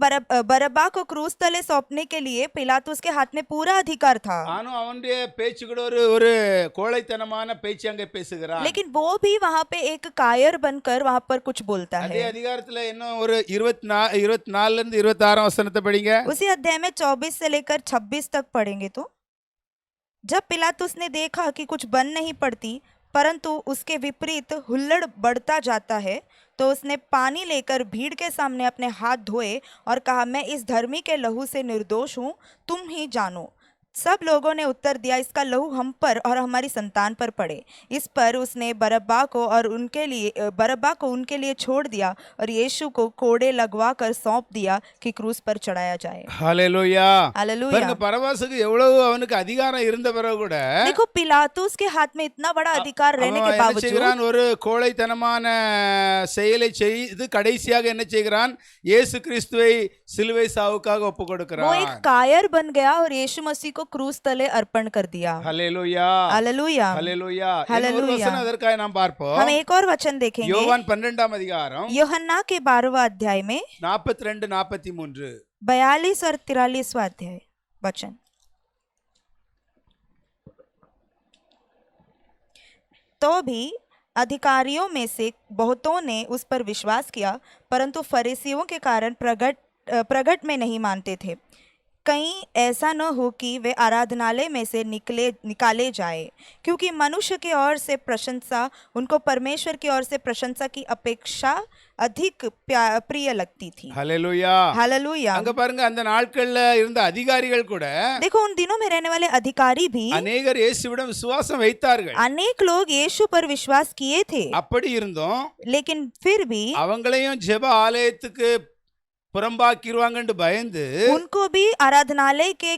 बरब्बा को क्रूस तले सौंपने के लिए पिलातुस के हाथ में पूरा अधिकार था। ஆனா அவனுடைய பேச்சு கூட ஒரு கோழைத்தனமான பேச்சு அங்கே பேசுகிறான். लेकिन वो भी वहाँ पे एक कायर बनकर वहाँ पर कुछ बोलता அதே है। அதிகாரத்துல இன்னும் ஒரு 24 இருந்து 26 வசனத்தை படிங்க. उसी अध्याय में 24 से लेकर 26 तक पढ़ेंगे तो जब पिलातुस ने देखा कि कुछ बन नहीं पड़ती परंतु उसके विपरीत हुल्लड़ बढ़ता जाता है तो उसने पानी लेकर भीड़ के सामने अपने हाथ धोए और कहा, मैं इस धर्मी के लहू से निर्दोष हूँ, तुम ही जानो। सब लोगों ने उत्तर दिया, इसका लहू हम पर और हमारी संतान पर पड़े। इस पर उसने बरब्बा को उनके लिए छोड़ दिया और यीशु को कोड़े लगवा कर सौंप दिया कि क्रूस पर चढ़ाया जाए। ஹalleluya. हालेलुया। பாருங்க பரபாசுக்கு எவ்வளவு அவனுக்கு அதிகாரம் இருந்த பிறகு கூட देखो पिलातुस के हाथ में इतना बड़ा अधिकार रहने के बावजूद ஒரு கோழைத்தனமான செயலை செய்து கடைசியாக என்ன செய்கிறான், இயேசு கிறிஸ்துவை சிலுவை சாவுக்காக ஒப்பு वो கொடுக்கிறான். एक कायर बन गया और यीशु मसीह को क्रूस तले अर्पण कर दिया। ஹalleluya. हालेलुया। ஹalleluya. ஹalleluya. ஒரு வசனம் அதற்காக நாம் பார்ப்போம். हम एक और वचन देखेंगे யோவான் 12ஆம் அதிகாரம் यूहन्ना के 12वां अध्याय में 42-43. 42 और 43वां अध्याय वचन। तो भी अधिकारियों में से बहुतों ने उस पर विश्वास किया परंतु फरीसियों के कारण प्रगट में नहीं मानते थे, कहीं ऐसा न हो कि वे आराधनालय में से निकाले जाए, क्योंकि मनुष्य की ओर से प्रशंसा उनको परमेश्वर की ओर से प्रशंसा की अपेक्षा अधिक प्रिय लगती थी। ஹalleluya. हालेलुया। அங்க பாருங்க அந்த நாட்கள்ல இருந்த அதிகாரிகள் கூட देखो उन दिनों में रहने वाले अधिकारी भी அநேகர் இயேசுவிடம் விசுவாசம் வைத்தார்கள். अनेक लोग यीशु पर विश्वास किए थे, அப்படி இருந்தும் लेकिन फिर भी அவங்களையும் ஜெப ஆலயத்துக்கு புறம்பாக்கிடுவாங்கன்னு பயந்து उनको भी आराधनालय के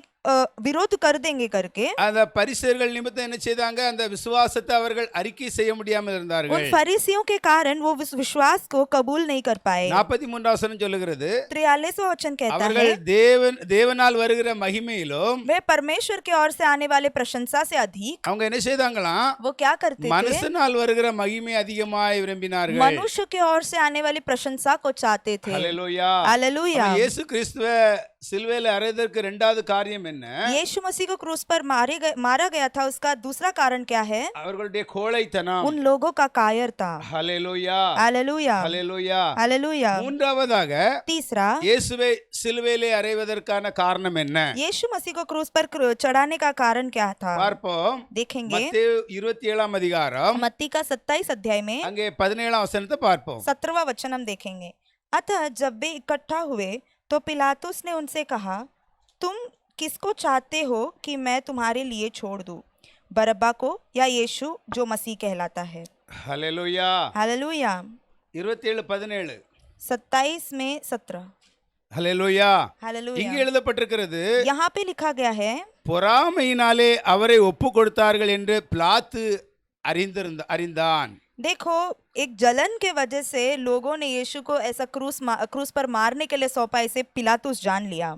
विरोध कर देंगे करके அந்த பரிசேயர்கள் நிமித்தம் என்ன செய்தாங்க, அந்த விசுவாசத்தை அவர்கள் அறிக்கை செய்ய முடியாமல் उन இருந்தார்கள். फरीसियों के कारण वो विश्वास को कबूल नहीं कर पाए। 43 வசனம் சொல்லுகிறது, 43वां वचन कहता है, அவர்கள் தேவனால் வருகிற மகிமையிலும் वे परमेश्वर की ओर से आने वाले प्रशंसा से अधिक அவங்க என்ன செய்தாங்களாம், वो क्या करते थे, மனுஷனால் வருகிற மகிமை அதிகமாய் விரும்பினார்கள். मनुष्य की ओर से आने वाली प्रशंसा को चाहते थे। ஹல்லேலூயா. हालेलुया। இயேசு கிறிஸ்துவை சிலுவையில் அறையதற்கு இரண்டாவது காரியம் என்ன? यीशु मसीह को क्रूस पर मारा गया था, उसका दूसरा कारण क्या है? அவர்களுடைய கோழைத்தனம். उन लोगों का कायरता। ஹல்லேலூயா. हालेलुया। ஹல்லேலூயா. हालेलुया। மூன்றாவதாக तीसरा, இயேசுவை சிலுவையிலே அறைவதற்கான காரணம் என்ன? यीशु मसीह को क्रूस पर चढ़ाने का कारण क्या था? பார்ப்போம். देखेंगे மத்தேயு 27 அதிகாரம் मत्ती का 27 अध्याय में அங்கே 17 வசனத்தை பார்ப்போம். 17वां वचन हम देखेंगे। अतः जब वे इकट्ठा हुए तो पिलातुस ने उनसे कहा, तुम किसको चाहते हो कि मैं तुम्हारे लिए छोड़ दूं, बरब्बा को या यीशु जो मसीह कहलाता है? ஹல்லேலூயா. हालेलुया। 27:17. 27 में 17। ஹல்லேலூயா. இங்கே हालेलुया। எழுதப்பட்டிருக்கிறது, यहाँ पे लिखा गया है, பொறாமையினாலே அவரை ஒப்பு கொடுத்தார்கள் என்று பிலாத்து அறிந்தான். देखो एक जलन के वजह से लोगों ने यीशु को ऐसा क्रूस पर मारने के लिए सौंपा, इसे पिलातुस जान लिया।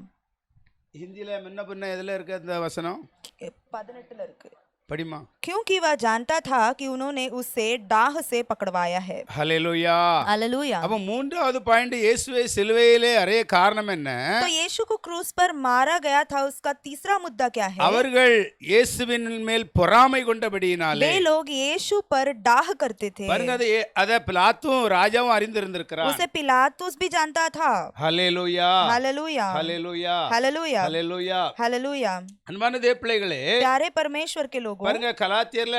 ஹிந்தியில முன்ன பின்ன எதுல இருக்கு அந்த வசனம்? 18 இருக்கு। படிமா. क्योंकि वह जानता था कि उन्होंने उसे डाह से पकड़वाया है। ஹல்லேலூயா. हालेलुया। அப்ப மூன்றாவது பாயிண்ட், இயேசுவை சிலுவையிலே அறைய காரணம் என்ன? तो यीशु को क्रूस पर मारा गया था, उसका तीसरा मुद्दा क्या है? அவர்கள் இயேசுவின் மேல் பொறாமை கொண்டபடியினாலே वे लोग यीशु पर डाह करते थे। பாருங்க, அத பிலாத்தும் ராஜாவும் அறிந்திருந்திருக்கிறான். उसे पिलातुस भी जानता था। ஹல்லேலூயா. हालेलुया। ஹல்லேலூயா. हालेलुया। ஹல்லேலூயா. हालेलुया। அன்பான தேவப்பிள்ளைகளே, प्यारे परमेश्वर के लोगों, பாருங்க, கலாத்தியர்ல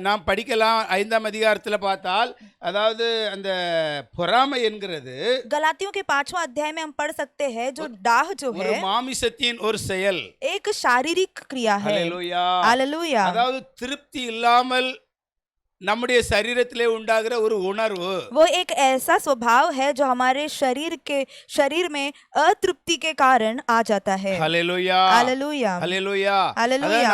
நாம் படிக்கலாம் 5ஆம் அதிகாரத்துல பார்த்தால், அதாவது அந்த பொறாமை என்கிறது गलातियों के 5वां अध्याय में हम पढ़ सकते हैं, जो डाह जो ஒரு है மாமிசத்தின் ஒரு செயல். एक शारीरिक क्रिया है। ஹல்லேலூயா. हालेलुया। அதாவது திருப்தி இல்லாமல் நம்முடைய சரீரத்திலே உண்டாகிற ஒரு உணர்வு. वो एक ऐसा स्वभाव है जो हमारे शरीर में अतृप्ति के कारण आ जाता है। ஹல்லேலூயா. हालेलुया। ஹல்லேலூயா. हालेलुया।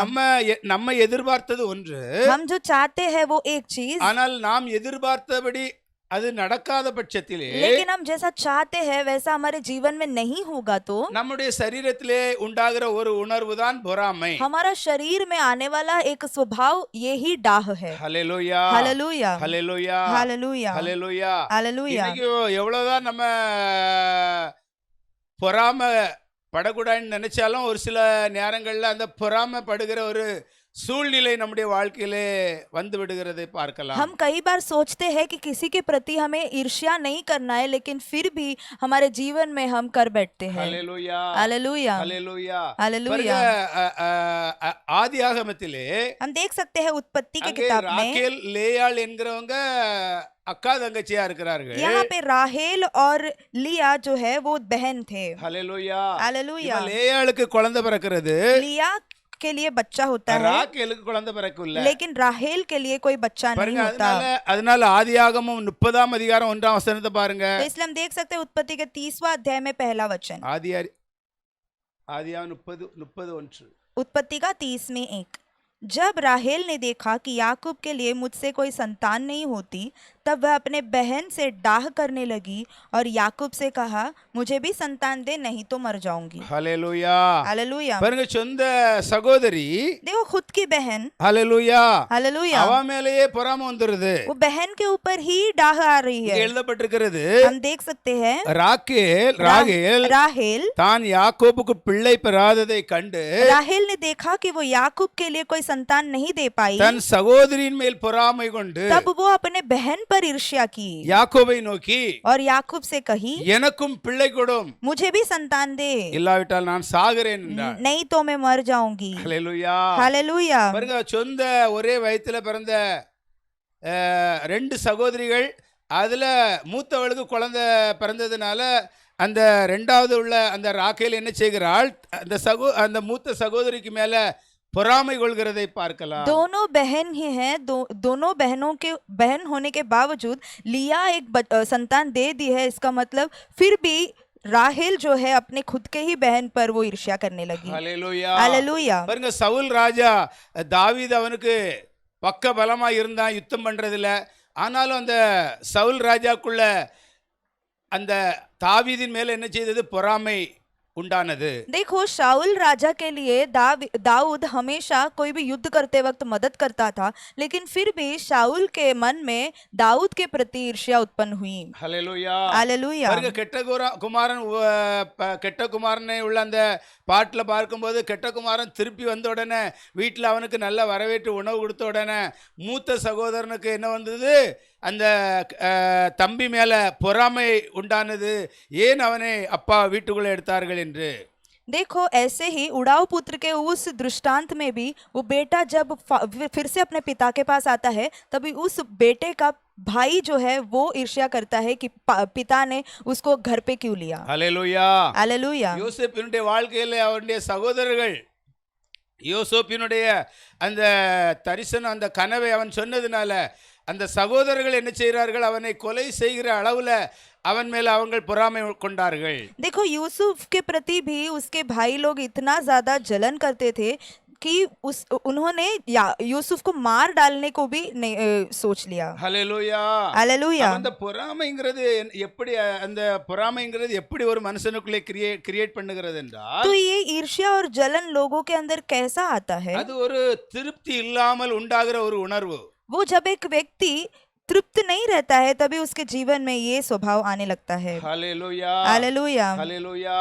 நம்ம எதிர்பார்த்தது ஒன்று, हम जो चाहते हैं वो एक चीज, ஆனால் நாம் எதிர்பார்த்தபடி அது நடக்காத பட்சத்திலே लेकिन हम जैसा चाहते हैं वैसा हमारे जीवन में नहीं होगा तो நம்முடைய சரீரத்திலே உண்டாகிற ஒரு உணர்வு தான் பொறாமை. हमारा शरीर में आने वाला एक स्वभाव यही डाह है। ஹல்லேலூயா. हालेलुया। ஹல்லேலூயா. हालेलुया। ஹல்லேலூயா. हालेलुया। இன்னைக்கு எவ்வளவுதான் நம்ம பொறாமை படக்கூடாதுன்னு நினைச்சாலும் ஒரு சில நேரங்கள்ல அந்த பொறாமை படுகிற ஒரு சூழ்நிலை நம்முடைய வாழ்க்கையிலே வந்து விடுகிறதை பார்க்கலாம். हम कई बार सोचते हैं कि किसी के प्रति हमें ईर्ष्या नहीं करना है, लेकिन फिर भी हमारे जीवन में हम कर बैठते हैं। ஹல்லேலூயா. हालेलुया। ஹல்லேலூயா. हालेलुया। ஆதியாகமத்திலே हम देख सकते हैं उत्पत्ति की அங்கே किताब में, ராகேல் லேயாள் என்கிறவங்க அக்கா தங்கச்சியா இருக்கிறார்கள். यहाँ पे राहेल और लिया जो है वो बहन थे। ஹல்லேலூயா. हालेलुया। இப்ப லேயாளுக்கு குழந்தை பிறக்கிறது, लिया के लिए बच्चा होता है, ராகேலுக்கு குழந்தை பிறக்கல. लेकिन राहेल के लिए कोई बच्चा नहीं பாருங்க, होता। அதனால ஆதியாகமம் 30ஆம் அதிகாரம் 1ஆம் வசனத்தை பாருங்க. तो इसलिए हम देख सकते हैं उत्पत्ति के 30वां अध्याय में पहला वचन, ஆதியாகமம் 30:1. उत्पत्ति का 30 में 1। जब राहेल ने देखा कि याकूब के लिए मुझसे कोई संतान नहीं होती, तब वह अपने बहन से डाह करने लगी और याकूब से कहा, मुझे भी संतान दे, नहीं तो मर जाऊंगी। ஹல்லேலூயா. हालेलुया। பாருங்க, சொந்த சகோதரி, देखो खुद की बहन, ஹல்லேலூயா, हालेलुया, அவ மேலேயே பொறாமை வந்துருது. वो बहन के ऊपर ही डाह आ रही இங்க है। எழுதப்பட்டிருக்கிறது, हम देख सकते हैं ராகேல் राहेल தான் யாக்கோபுக்கு பிள்ளை பெறாததை கண்டு राहेल ने देखा कि वो याकूब के लिए कोई संतान नहीं दे पाई, தன் சகோதரியின் மேல் பொறாமை கொண்டு तब वो अपने बहन पर ईर्ष्या की யாக்கோபை நோக்கி, और याकूब से कही, எனக்கும் பிள்ளை கொடும், मुझे भी संतान दे, இல்லாவிட்டால் நான் சாகிறேன் என்றார். नहीं तो मैं मर जाऊंगी। ஹல்லேலூயா. हालेलुया। பாருங்க, சொந்த ஒரே வயித்துல பிறந்த 2 சகோதரிகள், அதுல மூத்தவளுக்கு குழந்தை பிறந்ததுனால அந்த 2வது உள்ள அந்த ராகேல் என்ன செய்கிறாள், அந்த மூத்த சகோதரிக்கு மேல பொறாமை கொள்கிறதை பார்க்கலாம். दोनों बहन ही हैं, दोनों बहनों के बहन होने के बावजूद लिया एक संतान दे दी है, इसका मतलब फिर भी राहेल जो है अपने खुद के ही बहन पर वो ईर्ष्या करने लगी। ஹalleluya. हालेलूया। பாருங்க, சவுல் ராஜா தாவீது அவனுக்கு பக்க பலமா இருந்தான் யுத்தம் பண்றதுல. ஆனாலும் அந்த சவுல் ராஜாக்குள்ள அந்த தாவீதின் மேல என்ன செய்தது? பொறாமை உண்டானது. देखो, शाऊल राजा के लिए दाऊद हमेशा कोई भी युद्ध करते वक्त मदद करता था, लेकिन फिर भी शाऊल के मन में दाऊद के प्रति ईर्ष्या उत्पन्न हुई। ஹalleluya. हालेलूया। பாருங்க, கெட்ட குமாரனை உள்ள அந்த பாட்டில் பார்க்கும்போது, கெட்ட குமாரன் திருப்பி வந்த உடனே வீட்டில் அவனுக்கு நல்ல வரவேற்று உணவு கொடுத்த உடனே மூத்த சகோதரனுக்கு என்ன வந்தது? அந்த தம்பி மேல பொறாமை உண்டானது. ஏன் அவனை அப்பா வீட்டுக்குள்ளே எடுத்தார்கள் என்று. देखो, ऐसे ही उड़ाऊ पुत्र के उस दृष्टांत में भी वो बेटा जब फिर से अपने पिता के पास आता है, तभी उस बेटे का भाई जो है वो ईर्ष्या करता है कि पिता ने उसको घर पे क्यों लिया। ஹalleluya. हालेलूया। யோசேப்பினுடைய வாழ்க்கையில அவருடைய சகோதரர்கள் யோசேப்பினுடைய அந்த தரிசனம், அந்த கனவை அவன் சொன்னதுனால அந்த சகோதரர்கள் என்ன செய்கிறார்கள்? அவனை கொலை செய்கிற அளவுல அவன் மேல அவங்கள் பொறாமை கொண்டார்கள். देखो, यूसुफ के प्रति भी उसके भाई लोग इतना ज्यादा जलन करते थे कि उन्होंने यूसुफ को मार डालने को भी सोच लिया। ஹalleluya. हालेलूया। அந்த பொறாமைங்கிறது எப்படி ஒரு மனுஷனுக்குள்ளே கிரியேட் பண்ணுகிறது என்றால், तो ये ईर्ष्या और जलन लोगों के अंदर कैसा आता है? அது ஒரு திருப்தி இல்லாமல் உண்டாகிற ஒரு உணர்வு. वो जब एक व्यक्ति तृप्त नहीं रहता है, तभी उसके जीवन में ये स्वभाव आने लगता है। ஹalleluya. हालेलूया। ஹalleluya.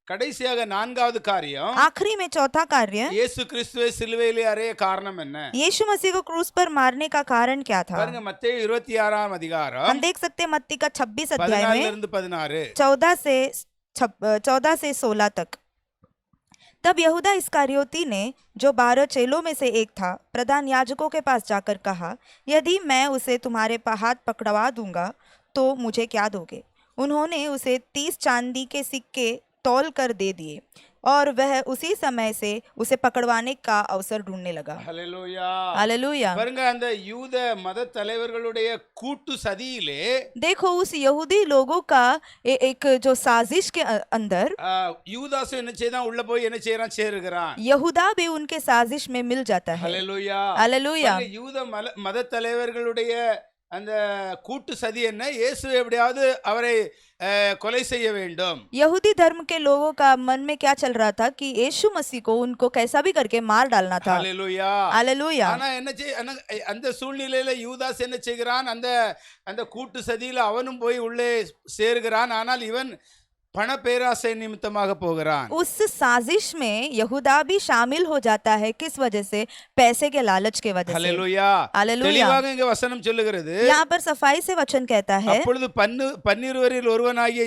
கடைசியாக நான்காவது காரியம், आखिरी में चौथा कार्य, இயேசு கிறிஸ்துவை சிலுவையிலே அறைய காரணம் என்ன? यीशु मसीह को क्रूस पर मारने का कारण क्या था? பாருங்க, மத்தேயு 26ஆம் அதிகாரம் हम देख सकते हैं मत्ती का 26 अध्याय 14 में இருந்து 16. 14 से 16 तक। तब यहूदा इस्करियोती ने, जो 12 चेलों में से एक था, प्रधान याजकों के पास जाकर कहा, यदि मैं उसे तुम्हारे हाथ पकड़वा दूंगा तो मुझे क्या दोगे? उन्होंने उसे 30 चांदी के सिक्के तौल कर दे दिए और वह उसी समय से उसे पकड़वाने का अवसर ढूंढने लगा। ஹalleluya. हालेलूया। பாருங்க, அந்த யூத மத தலைவர்களுடைய கூட்டு சதியிலே देखो, उस यहूदी लोगों का एक जो साजिश के अंदर யூதாசு என்ன செய்தான்? உள்ள போய் என்ன செய்றான்? சேருகிறான். यहूदा भी उनके साजिश में मिल जाता है। ஹalleluya. हालेलूया। பாருங்க, யூத மத தலைவர்களுடைய அந்த கூட்டு சதி என்ன? இயேசுவை எப்படியாவது அவரை கொலை செய்ய வேண்டும். यहूदी धर्म के लोगों का मन में क्या चल रहा था कि यीशु मसीह को उनको कैसा भी करके मार डालना था। ஹalleluya. हालेलूया। ஆனா அந்த சூழ்நிலையில யூதாஸ் என்ன செய்கிறான்? அந்த கூட்டு சதியில அவனும் போய் உள்ளே சேர்கிறான். ஆனால் இவன் பண பேராசை நிமித்தமாக போகிறான். उस साजिश में यहूदा भी शामिल हो जाता है। किस वजह से? पैसे के लालच के वजह से। ஹalleluya. हालेलूया। தெளிவாக இங்க வசனம் சொல்லுகிறது, यहाँ पर सफाई से वचन कहता है, அப்பொழுது 12 ஒருவனாகிய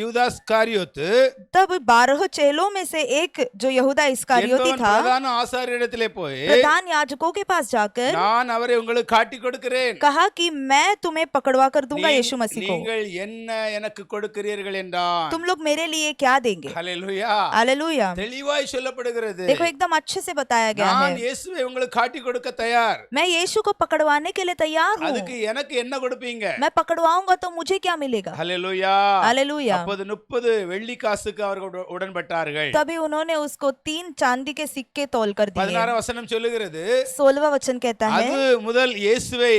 யூதாஸ் காரியோத்து तब 12 चेलों में से एक जो यहूदा इस्करियोती था, பிரதான ஆசாரியரிடத்திலே போய், प्रधान याजकों के पास जाकर நான் அவரை உங்களுக்கு காட்டி கொடுக்கிறேன், कहा कि मैं तुम्हें पकड़वा कर दूंगा यीशु मसीह को। நீங்கள் என்ன எனக்கு கொடுக்கிறீர்கள் என்றான். तुम लोग मेरे लिए क्या देंगे? ஹalleluya. हालेलूया। தெளிவாய் சொல்லப்படுகிறது, देखो, एकदम अच्छे से बताया गया நான் है, இயேசுவை உங்களுக்கு காட்டி கொடுக்க தயார். मैं यीशु को पकड़वाने के लिए तैयार हूँ। அதுக்கு எனக்கு என்ன கொடுப்பீங்க? मैं पकड़वाऊंगा तो मुझे क्या मिलेगा? ஹalleluya. हालेलूया। அப்போது 30 வெள்ளி காசுக்கு அவர்கள் உடன்பட்டார்கள். तभी उन्होंने उसको 3 चांदी के सिक्के तौल कर दिए। 16 வசனம் சொல்லுகிறது, 16वां वचन कहता है, அது முதல் இயேசுவை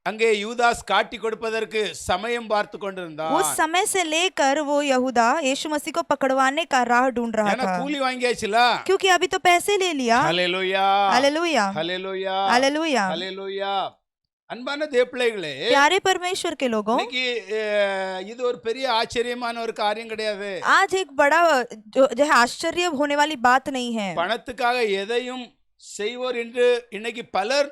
அங்கே யூதாஸ் காட்டி கொடுப்பதற்கு சமயம் பார்த்து கொண்டிருந்தான். उस समय से लेकर वो यहूदा यीशु मसीह को पकड़वाने का राह ढूंढ रहा ஏன்னா था, கூலி வாங்கியாச்சுல. क्योंकि अभी तो पैसे ले लिया। ஹalleluya. हालेलूया। ஹalleluya. हालेलूया। ஹalleluya. அன்பான தேவப்பிள்ளைகளே, प्यारे परमेश्वर के लोगों, இன்னைக்கு இது ஒரு பெரிய ஆச்சரியமான ஒரு காரியம் கிடையாது. आज एक बड़ा जो है आश्चर्य होने वाली बात नहीं है। பணத்துக்காக எதையும் செய்வோர் என்று இன்னைக்கு பலர்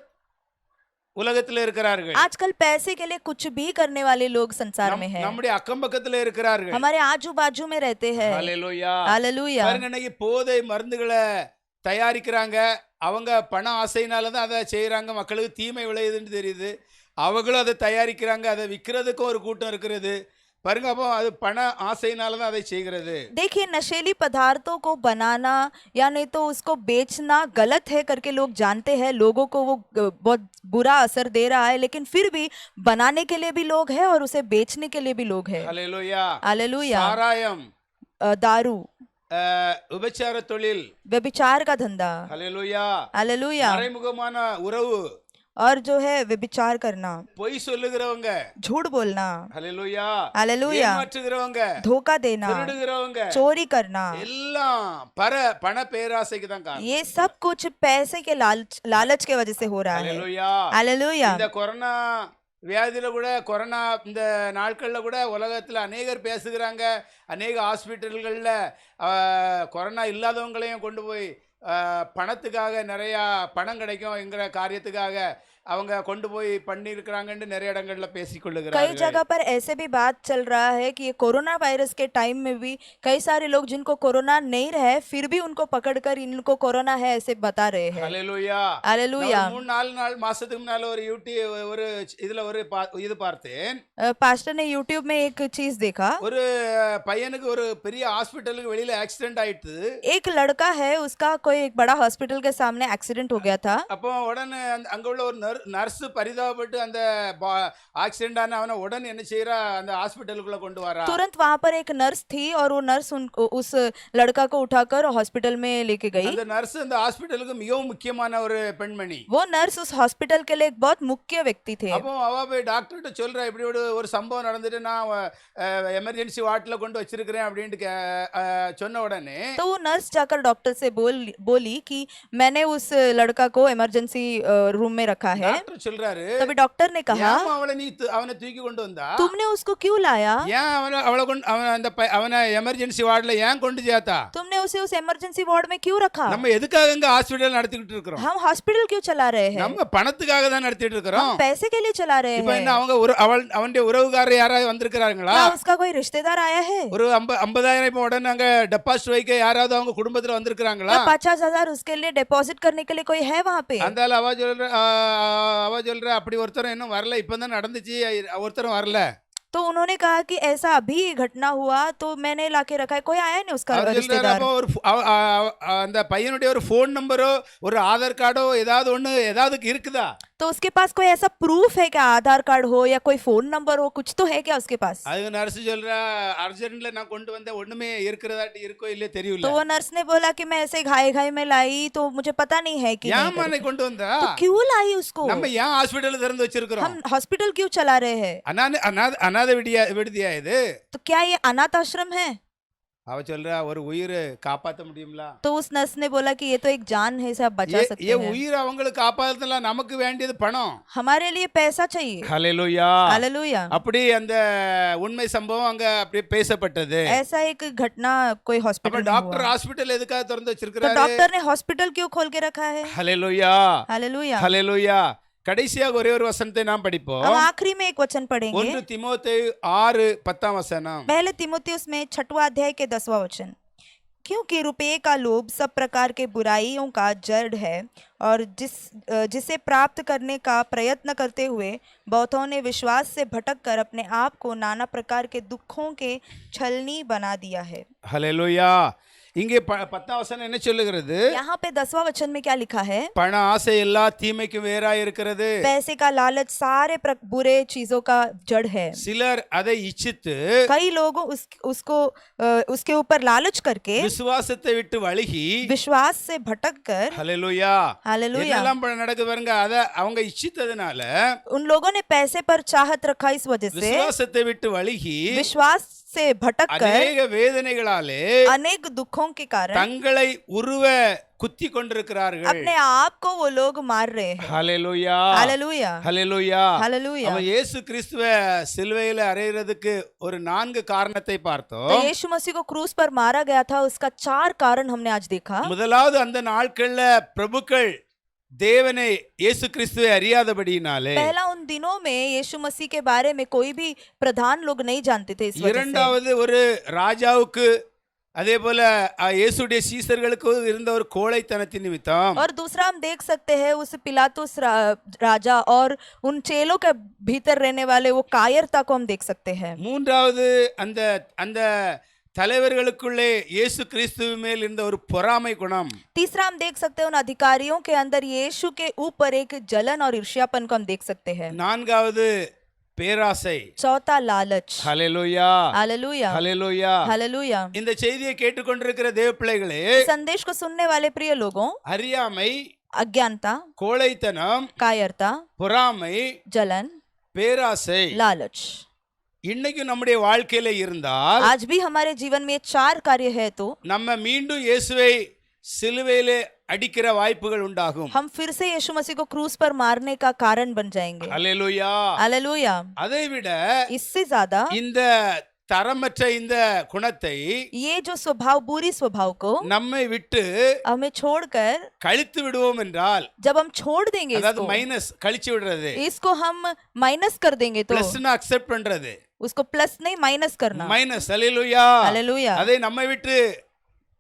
உலகத்தில் இருக்கிறார்கள். आजकल पैसे के लिए कुछ भी करने वाले लोग संसार में हैं। நம்முடைய அக்கம் பக்கத்துல இருக்கிறார்கள். हमारे आजू बाजू में रहते हैं। ஹalleluya. हालेलूया। பாருங்க, இன்னைக்கு போதை மருந்துகளை தயாரிக்கிறாங்க. அவங்க பண ஆசையினால தான் அதை செய்யறாங்க. மக்களுக்கு தீமை விளையுதுன்னு தெரியுது. அவங்களும் அதை தயாரிக்கிறாங்க. அதை விற்கிறதுக்கும் ஒரு கூட்டம் இருக்கிறது. பாருங்க, அப்போ அது பண ஆசையினால தான் அதை செய்கிறது. देखिए नशीली पदार्थों को बनाना या नहीं तो उसको बेचना गलत है करके लोग जानते हैं, लोगों को वो बहुत बुरा असर दे रहा है, लेकिन फिर भी बनाने के लिए भी लोग हैं और उसे बेचने के लिए भी लोग हैं। ஹல்லேலூயா. हालेलुया। சாராயம், दारू, விபச்சார தொழில், व्यभिचार का धंधा, ஹல்லேலூயா. हालेलुया, மறைமுகமான உறவு, और जो है व्यभिचार करना, பொய் சொல்லுகிறவங்க, झूठ बोलना, ஹல்லேலூயா. हालेलुया, ஏமாற்றுகிறவங்க, धोखा देना, திருடுகிறவங்க, चोरी करना, எல்லாம் பண பேராசைக்கு தான் காரணம். ये सब कुछ पैसे के लालच के वजह से हो रहा है। ஹல்லேலூயா. हालेलुया। இந்த கொரோனா வியாதியில கூட, கொரோனா இந்த நாட்கள்ல கூட உலகத்துல அநேகர் பேசுகிறாங்க. அநேக ஹாஸ்பிட்டல்கள்ல கொரோனா இல்லாதவங்களையும் கொண்டு போய் பணத்துக்காக, நிறையா பணம் கிடைக்கும்ங்கிற காரியத்துக்காக அவங்க கொண்டு போய் பண்ணியிருக்கிறாங்கன்னு நிறைய இடங்கள்ல कई பேசிக்கொள்ளுகிறார்கள். जगह पर ऐसे भी बात चल रहा है कि ये कोरोना वायरस के टाइम में भी कई सारे लोग जिनको कोरोना नहीं रहे फिर भी उनको पकड़कर इनको कोरोना है ऐसे बता रहे हैं। ஹல்லேலூயா. हालेलुया। நான் 3-4 மாசத்துக்கு முன்னால ஒரு ஒரு இதுல ஒரு இது பார்த்தேன். पास्टर ने यूट्यूब में एक चीज देखा, ஒரு பையனுக்கு ஒரு பெரிய ஹாஸ்பிட்டலுக்கு வெளியில ஆக்சிடென்ட் ஆயிட்டு. एक लड़का है उसका कोई एक बड़ा हॉस्पिटल के सामने एक्सीडेंट हो गया था। அப்போ உடனே அங்க உள்ள ஒரு நர்ஸ் பரிதாபப்பட்டு அந்த ஆக்சிடென்ட் ஆன அவனை உடனே என்ன செய்யறா, அந்த ஹாஸ்பிட்டலுக்குள்ள கொண்டு வரா. तुरंत वहां पर एक नर्स थी और वो नर्स उस लड़का को उठाकर हॉस्पिटल में लेके गई। அந்த நர்ஸ் அந்த ஹாஸ்பிட்டலுக்கு மிகவும் முக்கியமான ஒரு பெண்மணி. वो नर्स उस हॉस्पिटल के लिए एक बहुत मुख्य व्यक्ति थे। அப்போ அவ போய் டாக்டர்கிட்ட சொல்றா, இப்படி ஒரு சம்பவம் நடந்துட்டு நான் எமர்ஜென்சி வார்டில் கொண்டு வச்சிருக்கிறேன் அப்படின்ட்டு சொன்ன உடனே तो वो नर्स जाकर डॉक्टर से बोली कि मैंने उस लड़का को इमरजेंसी रूम में रखा है। டாக்டர் சொல்றாரு, तभी डॉक्टर ने कहा, ஏன் அவனை தூக்கி கொண்டு வந்தா, तुमने उसको क्यों लाया, ஏன் அவனை எமர்ஜென்சி வார்டில் ஏன் கொண்டு சேர்த்தா, तुमने उसे उस इमरजेंसी वार्ड में क्यों रखा, நம்ம எதுக்காக இங்க ஹாஸ்பிட்டல் நடத்திக்கிட்டு இருக்கிறோம், हम हॉस्पिटल क्यों चला रहे हैं, நம்ம பணத்துக்காக தான் நடத்திட்டு இருக்கிறோம். हम पैसे के लिए चला रहे இப்ப हैं। என்ன அவங்க அவனுடைய உறவுக்காரர் யாராவது வந்திருக்கிறாங்களா, क्या उसका कोई रिश्तेदार आया है, ஒரு 50,000 இப்ப உடனே அங்க டெபாசிட் வைக்க யாராவது அவங்க குடும்பத்துல வந்திருக்கிறாங்களா, 50,000 उसके लिए डिपॉजिट करने के लिए कोई है वहाँ पे। அந்த அவ சொல்ற அப்படி ஒருத்தரும் இன்னும் வரல, இப்பதான் நடந்துச்சு, ஒருத்தரும் வரல. तो उन्होंने कहा कि ऐसा अभी घटना हुआ तो मैंने लाके रखा है, कोई आया नहीं उसका அவர் சொல்றாரு, रिश्तेदार। அப்போ அந்த பையனுடைய ஒரு ஃபோன் நம்பரோ ஒரு ஆதார் கார்டோ ஏதாவது இருக்குதா, तो उसके पास कोई ऐसा प्रूफ है क्या, आधार कार्ड हो या कोई फोन नंबर हो, कुछ तो है क्या उसके पास। அது நர்ஸ் சொல்றா, அர்ஜென்ட்ல நான் கொண்டு வந்த ஒண்ணுமே இருக்கிறதாட்டி இருக்கோ இல்லையோ தெரியல. तो वो नर्स ने बोला कि मैं ऐसे घाई घाई में लाई तो मुझे पता नहीं है कि ஏன் மானை கொண்டு வந்தா, तो क्यों लाई उसको, நம்ம ஏன் ஹாஸ்பிடல் திறந்து வச்சிருக்கிறோம், हम हॉस्पिटल क्यों चला रहे हैं, அநாத விடுதியா இது, तो क्या ये अनाथ आश्रम है। அவ சொல்றா, ஒரு உயிரை காப்பாற்ற முடியுங்களா, तो उस नर्स ने बोला कि ये तो एक जान है, इसे आप बचा सकते ये हैं, உயிரை அவங்களுக்கு காப்பாற்றலாம், நமக்கு வேண்டியது பணம்। हमारे लिए पैसा चाहिए। ஹல்லேலூயா. हालेलुया। அப்படி அந்த உண்மை சம்பவம் அங்க அப்படி பேசப்பட்டது. ऐसा एक घटना कोई हॉस्पिटल அப்ப में டாக்டர் हुआ। ஹாஸ்பிடல் எதுக்காக திறந்து तो வச்சிருக்காரு, डॉक्टर ने हॉस्पिटल क्यों खोल के रखा है। ஹல்லேலூயா. हालेलुया। ஹல்லேலூயா. கடைசியாக ஒரே ஒரு வசனத்தை நாம் படிப்போம். अब आखिरी में एक वचन पढ़ेंगे, 1 तीमोथेयु 6:10 वचனம்। पहले तीमुथियुस में 6वां अध्याय के 10वां वचन। क्योंकि रुपये का लोभ सब प्रकार के बुराइयों का जड़ है और जिसे प्राप्त करने का प्रयत्न करते हुए बहुतों ने विश्वास से भटक कर अपने आप को नाना प्रकार के दुखों के छलनी बना दिया है। ஹல்லேலூயா. இங்கே 10 வசனம் என்ன சொல்லுகிறது, यहाँ पे 10वां वचन में क्या लिखा है, பண ஆசை எல்லா தீமைக்கும் வேறா இருக்கிறது, पैसे का लालच सारे बुरे चीजों का जड़ है। சிலர் அதை இச்சித்து कई लोग उसके ऊपर लालच करके விசுவாசத்தை விட்டு வழுகி विश्वास से भटक कर, ஹல்லேலூயா, हालेलुया, என்னெல்லாம் நடக்குது பாருங்க, அத அவங்க இச்சித்ததுனால उन लोगों ने पैसे पर चाहत रखा, इस वजह से விசுவாசத்தை விட்டு வழுகி विश्वास से भटक कर அநேக வேதனைகளாலே अनेक दुखों के कारण தங்களை உருவ குத்தி கொண்டிருக்கிறார்கள்। अपने आप को वो लोग मार रहे हैं। ஹல்லேலூயா. हालेलुया। ஹல்லேலூயா. हालेलुया। அவ இயேசு கிறிஸ்துவை சிலுவையில அறையிறதுக்கு ஒரு 4 காரணத்தை பார்த்தோம். तो यीशु मसीह को क्रूस पर मारा गया था, उसका 4 कारण हमने आज देखा। முதலாவது, அந்த நாட்கள்ல பிரபுக்கள் தேவனை இயேசு கிறிஸ்துவை அறியாதபடியினாலே, पहला उन दिनों में यीशु मसीह के बारे में कोई भी प्रधान लोग नहीं जानते थे, इस वजह से। இரண்டாவது, ஒரு ராஜாவுக்கு அதே போல இயேசுடைய சீசர்களுக்கு இருந்த ஒரு கோழைத்தனத்தின் நிமித்தம் और दूसरा हम देख सकते हैं उस पिलातुस राजा और उन चेलों के भीतर रहने वाले वो कायरता को हम देख सकते हैं। மூன்றாவது அந்த அந்த தலைவர்களுக்குள்ளே இயேசு கிறிஸ்துவ மேல் இருந்த ஒரு பொறாமை குணம்। तीसरा हम देख सकते हैं उन अधिकारियों के अंदर यीशु के ऊपर एक जलन और ईर्ष्यापन को हम देख सकते हैं। நான்காவது பேராசை। चौथा लालच। ஹல்லேலூயா हालेलुया ஹல்லேலூயா। हालेलुया। இந்த செய்தியை கேட்டுக்கொண்டிருக்கிற தேவ பிள்ளைகளே, संदेश को सुनने वाले प्रिय लोगों, அறியாமை, अज्ञानता, கோழைத்தனம், कायरता, பொறாமை, जलन, பேராசை लालच இன்னைக்கு நம்முடைய வாழ்க்கையில இருந்தால் आज भी हमारे जीवन में ये 4 कार्य है तो நம்ம மீண்டும் இயேசுவை சிலுவையிலே அடிக்கிற வாய்ப்புகள் உண்டாகும்। हम फिर से यीशु मसीह को क्रूस पर मारने का कारण बन जाएंगे। ஹல்லேலூயா। हालेलुया। அதை விட इससे ज्यादा இந்த தரமற்ற இந்த குணத்தை ये जो स्वभाव, बुरी स्वभाव को நம்மை விட்டு हमें छोड़कर கழித்து விடுவோம் என்றால், जब हम छोड़ देंगे அதாவது इसको, மைனஸ் கழிச்சு விடுறது, इसको हम माइनस कर देंगे तो பிளஸ்னா அக்செப்ட் பண்றது, उसको प्लस नहीं माइनस करना। மைனஸ் ஹல்லேலூயா। हालेलुया। அதை நம்மை விட்டு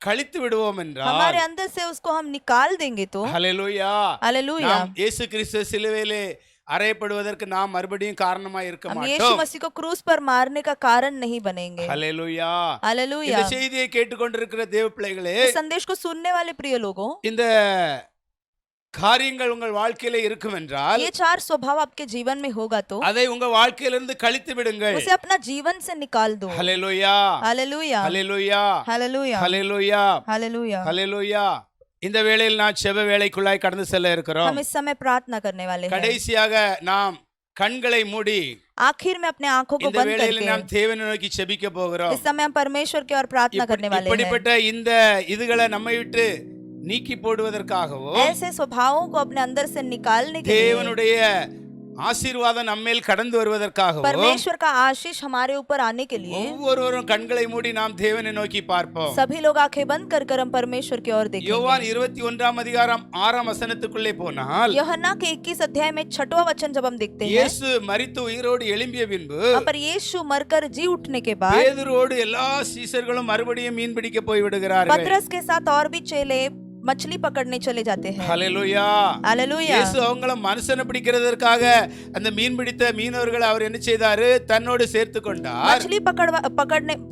கழித்து விடுவோம் என்றால், हमारे अंदर से उसको हम निकाल देंगे तो ஹல்லேலூயா, हालेलुया, நாம் இயேசு கிறிஸ்து சிலுவையிலே அறையப்படுவதற்கு நாம் மறுபடியும் காரணமா இருக்க हम यीशु மாட்டோம்। मसीह को क्रूस पर मारने का कारण नहीं बनेंगे। ஹல்லேலூயா। हालेलुया। இந்த செய்தியை கேட்டுக்கொண்டிருக்கிற தேவ பிள்ளைகளே, इस संदेश को सुनने वाले प्रिय लोगों, இந்த காரியங்கள் உங்கள் வாழ்க்கையில இருக்கும் என்றால், ये 4 स्वभाव आपके जीवन में होगा तो அதை உங்க வாழ்க்கையிலிருந்து கழித்து விடுங்கள்। उसे अपना जीवन से निकाल दो। ஹல்லேலூயா हालेलुया ஹல்லேலூயா हालेलुया ஹல்லேலூயா हालेलुया। ஹல்லேலூயா। இந்த வேளையில் நான் செப வேளைக்குள்ளாய் கடந்து செல்ல இருக்கிறோம்। हम इस समय प्रार्थना करने वाले हैं। கடைசியாக நாம் கண்களை மூடி आखिर में अपने आंखों को இந்த बंद வேளையில் நாம் करके தேவனை நோக்கி செபிக்க போகிறோம்। इस समय हम परमेश्वर की ओर प्रार्थना करने वाले हैं। இப்படிப்பட்ட இந்த இதுகளை நம்மை விட்டு நீக்கி போடுவதற்காகவும், ऐसे स्वभावों को अपने अंदर से निकालने के लिए, தேவனுடைய ஆசீர்வாதம் நம்மேல் கடந்து வருவதற்காகவும், परमेश्वर का आशीष हमारे ऊपर आने के लिए ஒவ்வொருவரும் கண்களை மூடி நாம் தேவனை நோக்கி பார்ப்போம்। सभी लोग आंखें बंद कर हम परमेश्वर की ओर देखेंगे। யோவான் 21 அதிகாரம் 6 வசனத்துக்குள்ளே போனால், यूहन्ना के 21 अध्याय में 6वां वचन जब हम देखते हैं, இயேசு மரித்து உயிரோடு எழும்பிய பின்பு पर यीशु मरकर जी उठने के बाद பேதுருவோடு எல்லா சீசர்களும் மறுபடியும் மீன் பிடிக்க போய் விடுகிறார்கள்। पतरस के साथ और भी चेले मछली पकड़ने चले जाते हैं। ஹல்லேலூயா। हालेलुया। இயேசு அவங்கள மனுஷனை பிடிக்கிறதற்காக அந்த மீன் பிடித்த மீனவர்களை அவர் என்ன செய்தாரு? தன்னோடு சேர்த்து கொண்டார்। मछली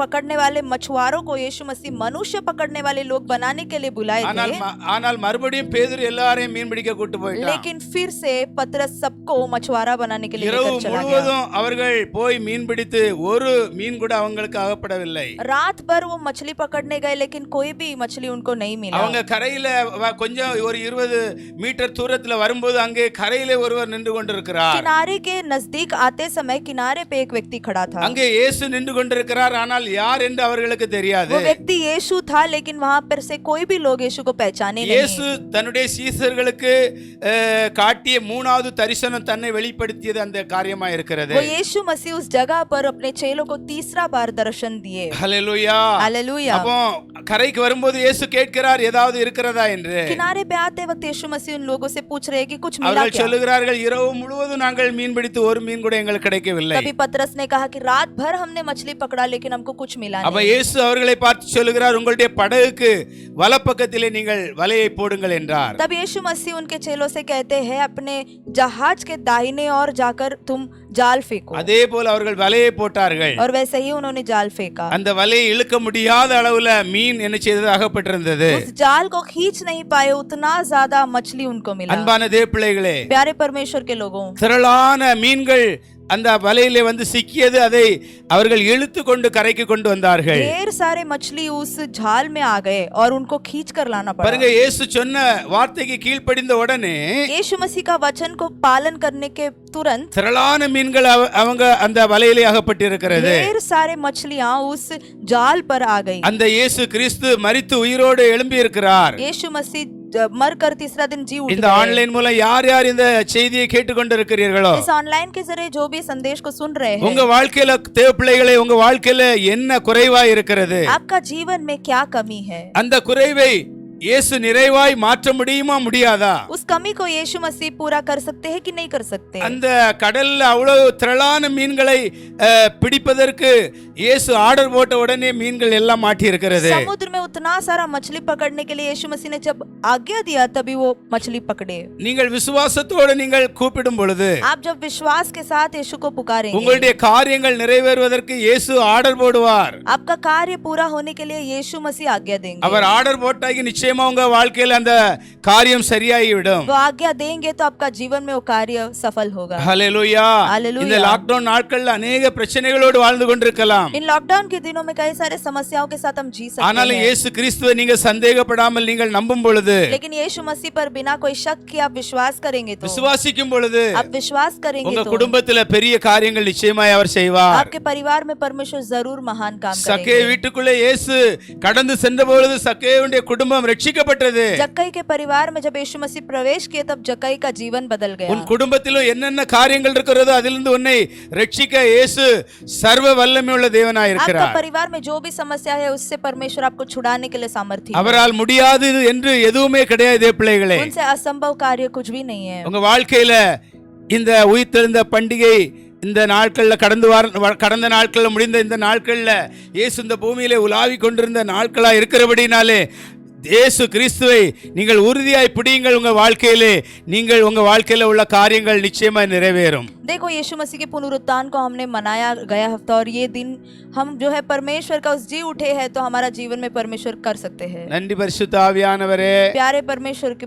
पकड़ने वाले मछुआरों को यीशु मसीह मनुष्य पकड़ने वाले लोग बनाने के लिए बुलाए थे। ஆனால் மறுபடியும் பேதுரு எல்லாரையும் மீன் பிடிக்க கூட்டி போயிட்டான்। लेकिन फिर से पतरस सबको मछुआरा बनाने के लिए இரவு लेकर चला गया। முழுவதும் அவர்கள் போய் மீன் பிடித்து ஒரு மீன் கூட அவங்களுக்கு அகப்படவில்லை। रात भर वो मछली पकड़ने गए लेकिन कोई भी मछली उनको नहीं मिला। அவங்க கரையில கொஞ்சம் ஒரு 20 மீட்டர் தூரத்துல வரும்போது அங்கே கரையிலே ஒருவர் நின்று கொண்டிருக்கிறார்। किनारे के नजदीक आते समय किनारे पे एक व्यक्ति खड़ा था। அங்கே இயேசு நின்று கொண்டிருக்கிறார், ஆனால் யார் என்று அவர்களுக்கு தெரியாது। वो व्यक्ति यीशु था लेकिन वहां पर से कोई भी लोग यीशु को पहचाने नहीं। இயேசு தன்னுடைய சீசர்களுக்கு காட்டிய மூணாவது தரிசனம் தன்னை வெளிப்படுத்தியது அந்த காரியமா இருக்கிறது। वो यीशु मसीह उस जगह पर अपने चेलों को तीसरा बार दर्शन दिए। ஹல்லேலூயா हालेलुया। அப்போ கரைக்கு வரும்போது இயேசு கேட்கிறார், ஏதாவது இருக்கிறதா என்று। किनारे पे आते वक्त यीशु मसीह उन लोगों से पूछ रहे हैं कि कुछ मिला அவர்கள் क्या? சொல்லுகிறார்கள், இரவு முழுவதும் நாங்கள் மீன் பிடித்து ஒரு மீன் கூட எங்களுக்கு கிடைக்கவில்லை। तभी पतरस ने कहा कि रात भर हमने मछली पकड़ा लेकिन हमको कुछ मिला அப்ப नहीं। இயேசு அவர்களை பார்த்து சொல்லுகிறார், உங்களுடைய படகுக்கு வலப்பக்கத்திலே நீங்கள் வலையை போடுங்கள் என்றார்। तब यीशु मसीह उनके चेलों से कहते हैं अपने जहाज के दाहिने ओर जाकर तुम जाल फेंको। அதே போல அவர்கள் வலையை போட்டார்கள்। और वैसे ही उन्होंने जाल फेंका। அந்த வலையை இழுக்க முடியாத அளவுல மீன் என்ன செய்தது? அகப்பட்டிருந்தது। उस जाल को खींच नहीं पाए, उतना ज्यादा मछली उनको मिला। அன்பான தேவ பிள்ளைகளே, प्यारे परमेश्वर के लोगों, திரளான மீன்கள் அந்த வலையிலே வந்து சிக்கியது, அதை அவர்கள் இழுத்து கொண்டு கரைக்கு கொண்டு வந்தார்கள்। ढेर सारे मछली उस जाल में आ गए और उनको खींच कर लाना पड़ा। பாருங்க, இயேசு சொன்ன வார்த்தைக்கு கீழ்ப்படிந்த உடனே यीशु मसीह का वचन को पालन करने के तुरंत திரளான மீன்கள் அவங்க அந்த வலையிலே அகப்பட்டிருக்கிறது। ढेर सारे मछलियां उस जाल पर आ गई। அந்த இயேசு கிறிஸ்து மரித்து உயிரோடு எழும்பி இருக்கிறார்। यीशु मसीह मरकर तीसरा दिन जी उठ இந்த गए। ஆன்லைன் மூலம் யார் யார் இந்த செய்தியை கேட்டுக்கொண்டிருக்கிறீர்களோ, इस ऑनलाइन के जरिए जो भी संदेश को सुन रहे हैं, உங்க வாழ்க்கையில தேவ பிள்ளைகளே, உங்க வாழ்க்கையில என்ன குறைவா இருக்கிறது? आपका जीवन में क्या कमी है? அந்த குறைவை இயேசு நிறைவாய் மாற்ற முடியுமா முடியாதா? उस कमी को यीशु मसीह पूरा कर सकते हैं कि नहीं कर सकते? அந்த கடல்ல அவ்வளவு திரளான மீன்களை பிடிப்பதற்கு இயேசு ஆர்டர் போட்ட உடனே மீன்கள் எல்லாம் மாட்டி இருக்கிறது. समुद्र में उतना सारा मछली पकड़ने के लिए यीशु मसीह ने जब आज्ञा दिया तभी वो मछली पकड़े. நீங்கள் விசுவாசத்தோடு நீங்கள் கூப்பிடும் பொழுது, आप जब विश्वास के साथ यीशु को पुकारेंगे, உங்களுடைய காரியங்கள் நிறைவேறுவதற்கு இயேசு ஆர்டர் போடுவார். आपका कार्य पूरा होने के लिए यीशु मसीह आज्ञा देंगे. அவர் ஆர்டர் போட்டாகி நிச்சயமா உங்க வாழ்க்கையில் அந்த காரியம் சரியாகிவிடும். वो आज्ञा देंगे तो आपका जीवन में वो कार्य सफल होगा. ஹல்லேலூயா. हालेलुया. இந்த லாக்டவுன் நாட்கள்ல अनेक பிரச்சனைகளோடு வாழ்ந்து கொண்டிருக்கலாம். इन लॉकडाउन के दिनों में कई सारे समस्याओं के साथ हम जी सकते ஆனாலும் हैं. இயேசு கிறிஸ்துவை நீங்க சந்தேகப்படாமல் நீங்கள் நம்பும் பொழுது, लेकिन यीशु मसीह पर बिना कोई शक के आप विश्वास करेंगे तो, விசுவாசிக்கும் பொழுது आप विश्वास करेंगे உங்க तो குடும்பத்துல பெரிய காரியங்கள் நிச்சயமாய் அவர் செய்வார். आपके परिवार में परमेश्वर जरूर महान काम சக்கே करेंगे. வீட்டுக்குள்ளே இயேசு கடந்து சென்ற பொழுது சக்கேயுடைய குடும்பம் ரட்சிக்கப்பட்டது. जक्कई के परिवार में जब यीशु मसीह प्रवेश किए तब जक्कई का जीवन बदल गया. உன் குடும்பத்திலும் என்னென்ன காரியங்கள் இருக்கிறதோ அதிலிருந்து உன்னை ரட்சிக்க இயேசு சர்வ வல்லமையுள்ள தேவனாய் आपका இருக்கிறார். परिवार में जो भी समस्या है उससे परमेश्वर आपको छुड़ाने के लिए सामर्थ्य है. அவரால் முடியாது என்று எதுவுமே கிடையாது பிள்ளைகளே. उनसे असंभव कार्य कुछ भी नहीं है. உங்க வாழ்க்கையில இந்த உயிர்த்தெழுந்த பண்டிகை இந்த நாட்கள்ல கடந்த நாட்கள்ல முடிந்த இந்த நாட்கள்ல இயேசு இந்த பூமியிலே உலாவிக் கொண்டிருந்த நாட்களா இருக்கிறபடினாலே இயேசு கிறிஸ்துவை நீங்கள் உறுதியாய் பிடியுங்கள். உங்க வாழ்க்கையில உள்ள காரியங்கள் நிச்சயமாய் நிறைவேறும். देखो यीशु मसीह के पुनरुत्थान को हमने मनाया गया हफ्ता, और ये दिन हम जो है परमेश्वर का उस जी उठे हैं तो हमारा जीवन में परमेश्वर कर सकते हैं. நன்றி பரிசுத்த ஆவியானவரே. प्यारे परमेश्वर के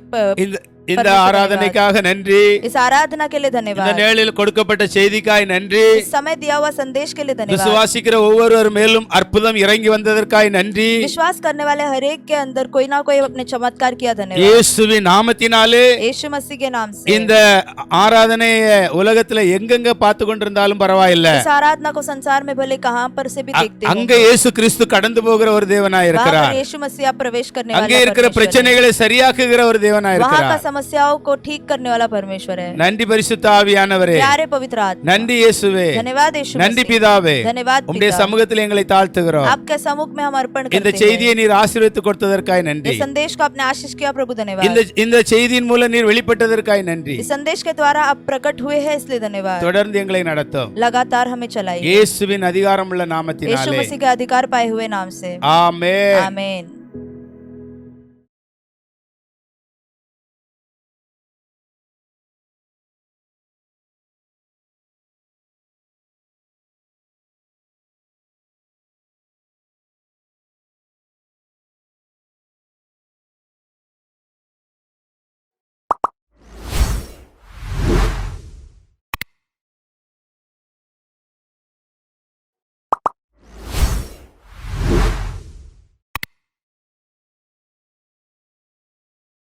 இந்த ஆராதனைக்காக நன்றி. इस आराधना के लिए இந்த धन्यवाद. நேரத்தில் கொடுக்கப்பட்ட செய்திக்காய் நன்றி. इस समय दिया हुआ संदेश के लिए धन्यवाद. விசுவாசிக்கிற ஒவ்வொருவர் மேலும் அற்புதம் இறங்கி வந்ததற்காய் நன்றி. विश्वास करने वाले हर एक के अंदर कोई ना कोई अपने चमत्कार किया धन्यवाद. இயேசுவின் நாமத்தினாலே यीशु मसीह के नाम से இந்த ஆராதனையை உலகத்துல எங்கெங்க பார்த்து கொண்டிருந்தாலும் பரவாயில்லை, इस आराधना को संसार में भले कहां पर से भी देखते हो, அங்க இயேசு கிறிஸ்து கடந்து போகிற ஒரு தேவனாய் இருக்கிறார். यीशु मसीह आप प्रवेश करने அங்கே वाला இருக்கிற பிரச்சனைகளை சரியாக்குகிற ஒரு தேவனாய் वहां का இருக்கிறார். समस्याओं को ठीक करने वाला परमेश्वर है. நன்றி பரிசுத்த ஆவியானவரே. प्यारे पवित्र आत्मा, நன்றி இயேசுவே. धन्यवाद यीशु நன்றி मसीह. பிதாவே. धन्यवाद உம்முடைய पिता. சமூகத்தில் எங்களை தாழ்த்துகிறோம். आपके सम्मुख में हम अर्पण இந்த करते हैं. செய்தியை நீர் ஆசீர்வதித்து கொடுத்ததற்காய் நன்றி. इस संदेश को आपने आशीष किया प्रभु, धन्यवाद. இந்த செய்தியின் மூலம் நீர் வெளிப்பட்டதற்காய் நன்றி. इस संदेश के द्वारा आप प्रकट हुए हैं इसलिए धन्यवाद. தொடர்ந்து எங்களை நடத்தும். लगातार हमें चलाइए இயேசுவின் அதிகாரமுள்ள यीशु நாமத்தினாலே मसीह के अधिकार पाए हुए नाम से. ஆமென். आमीन.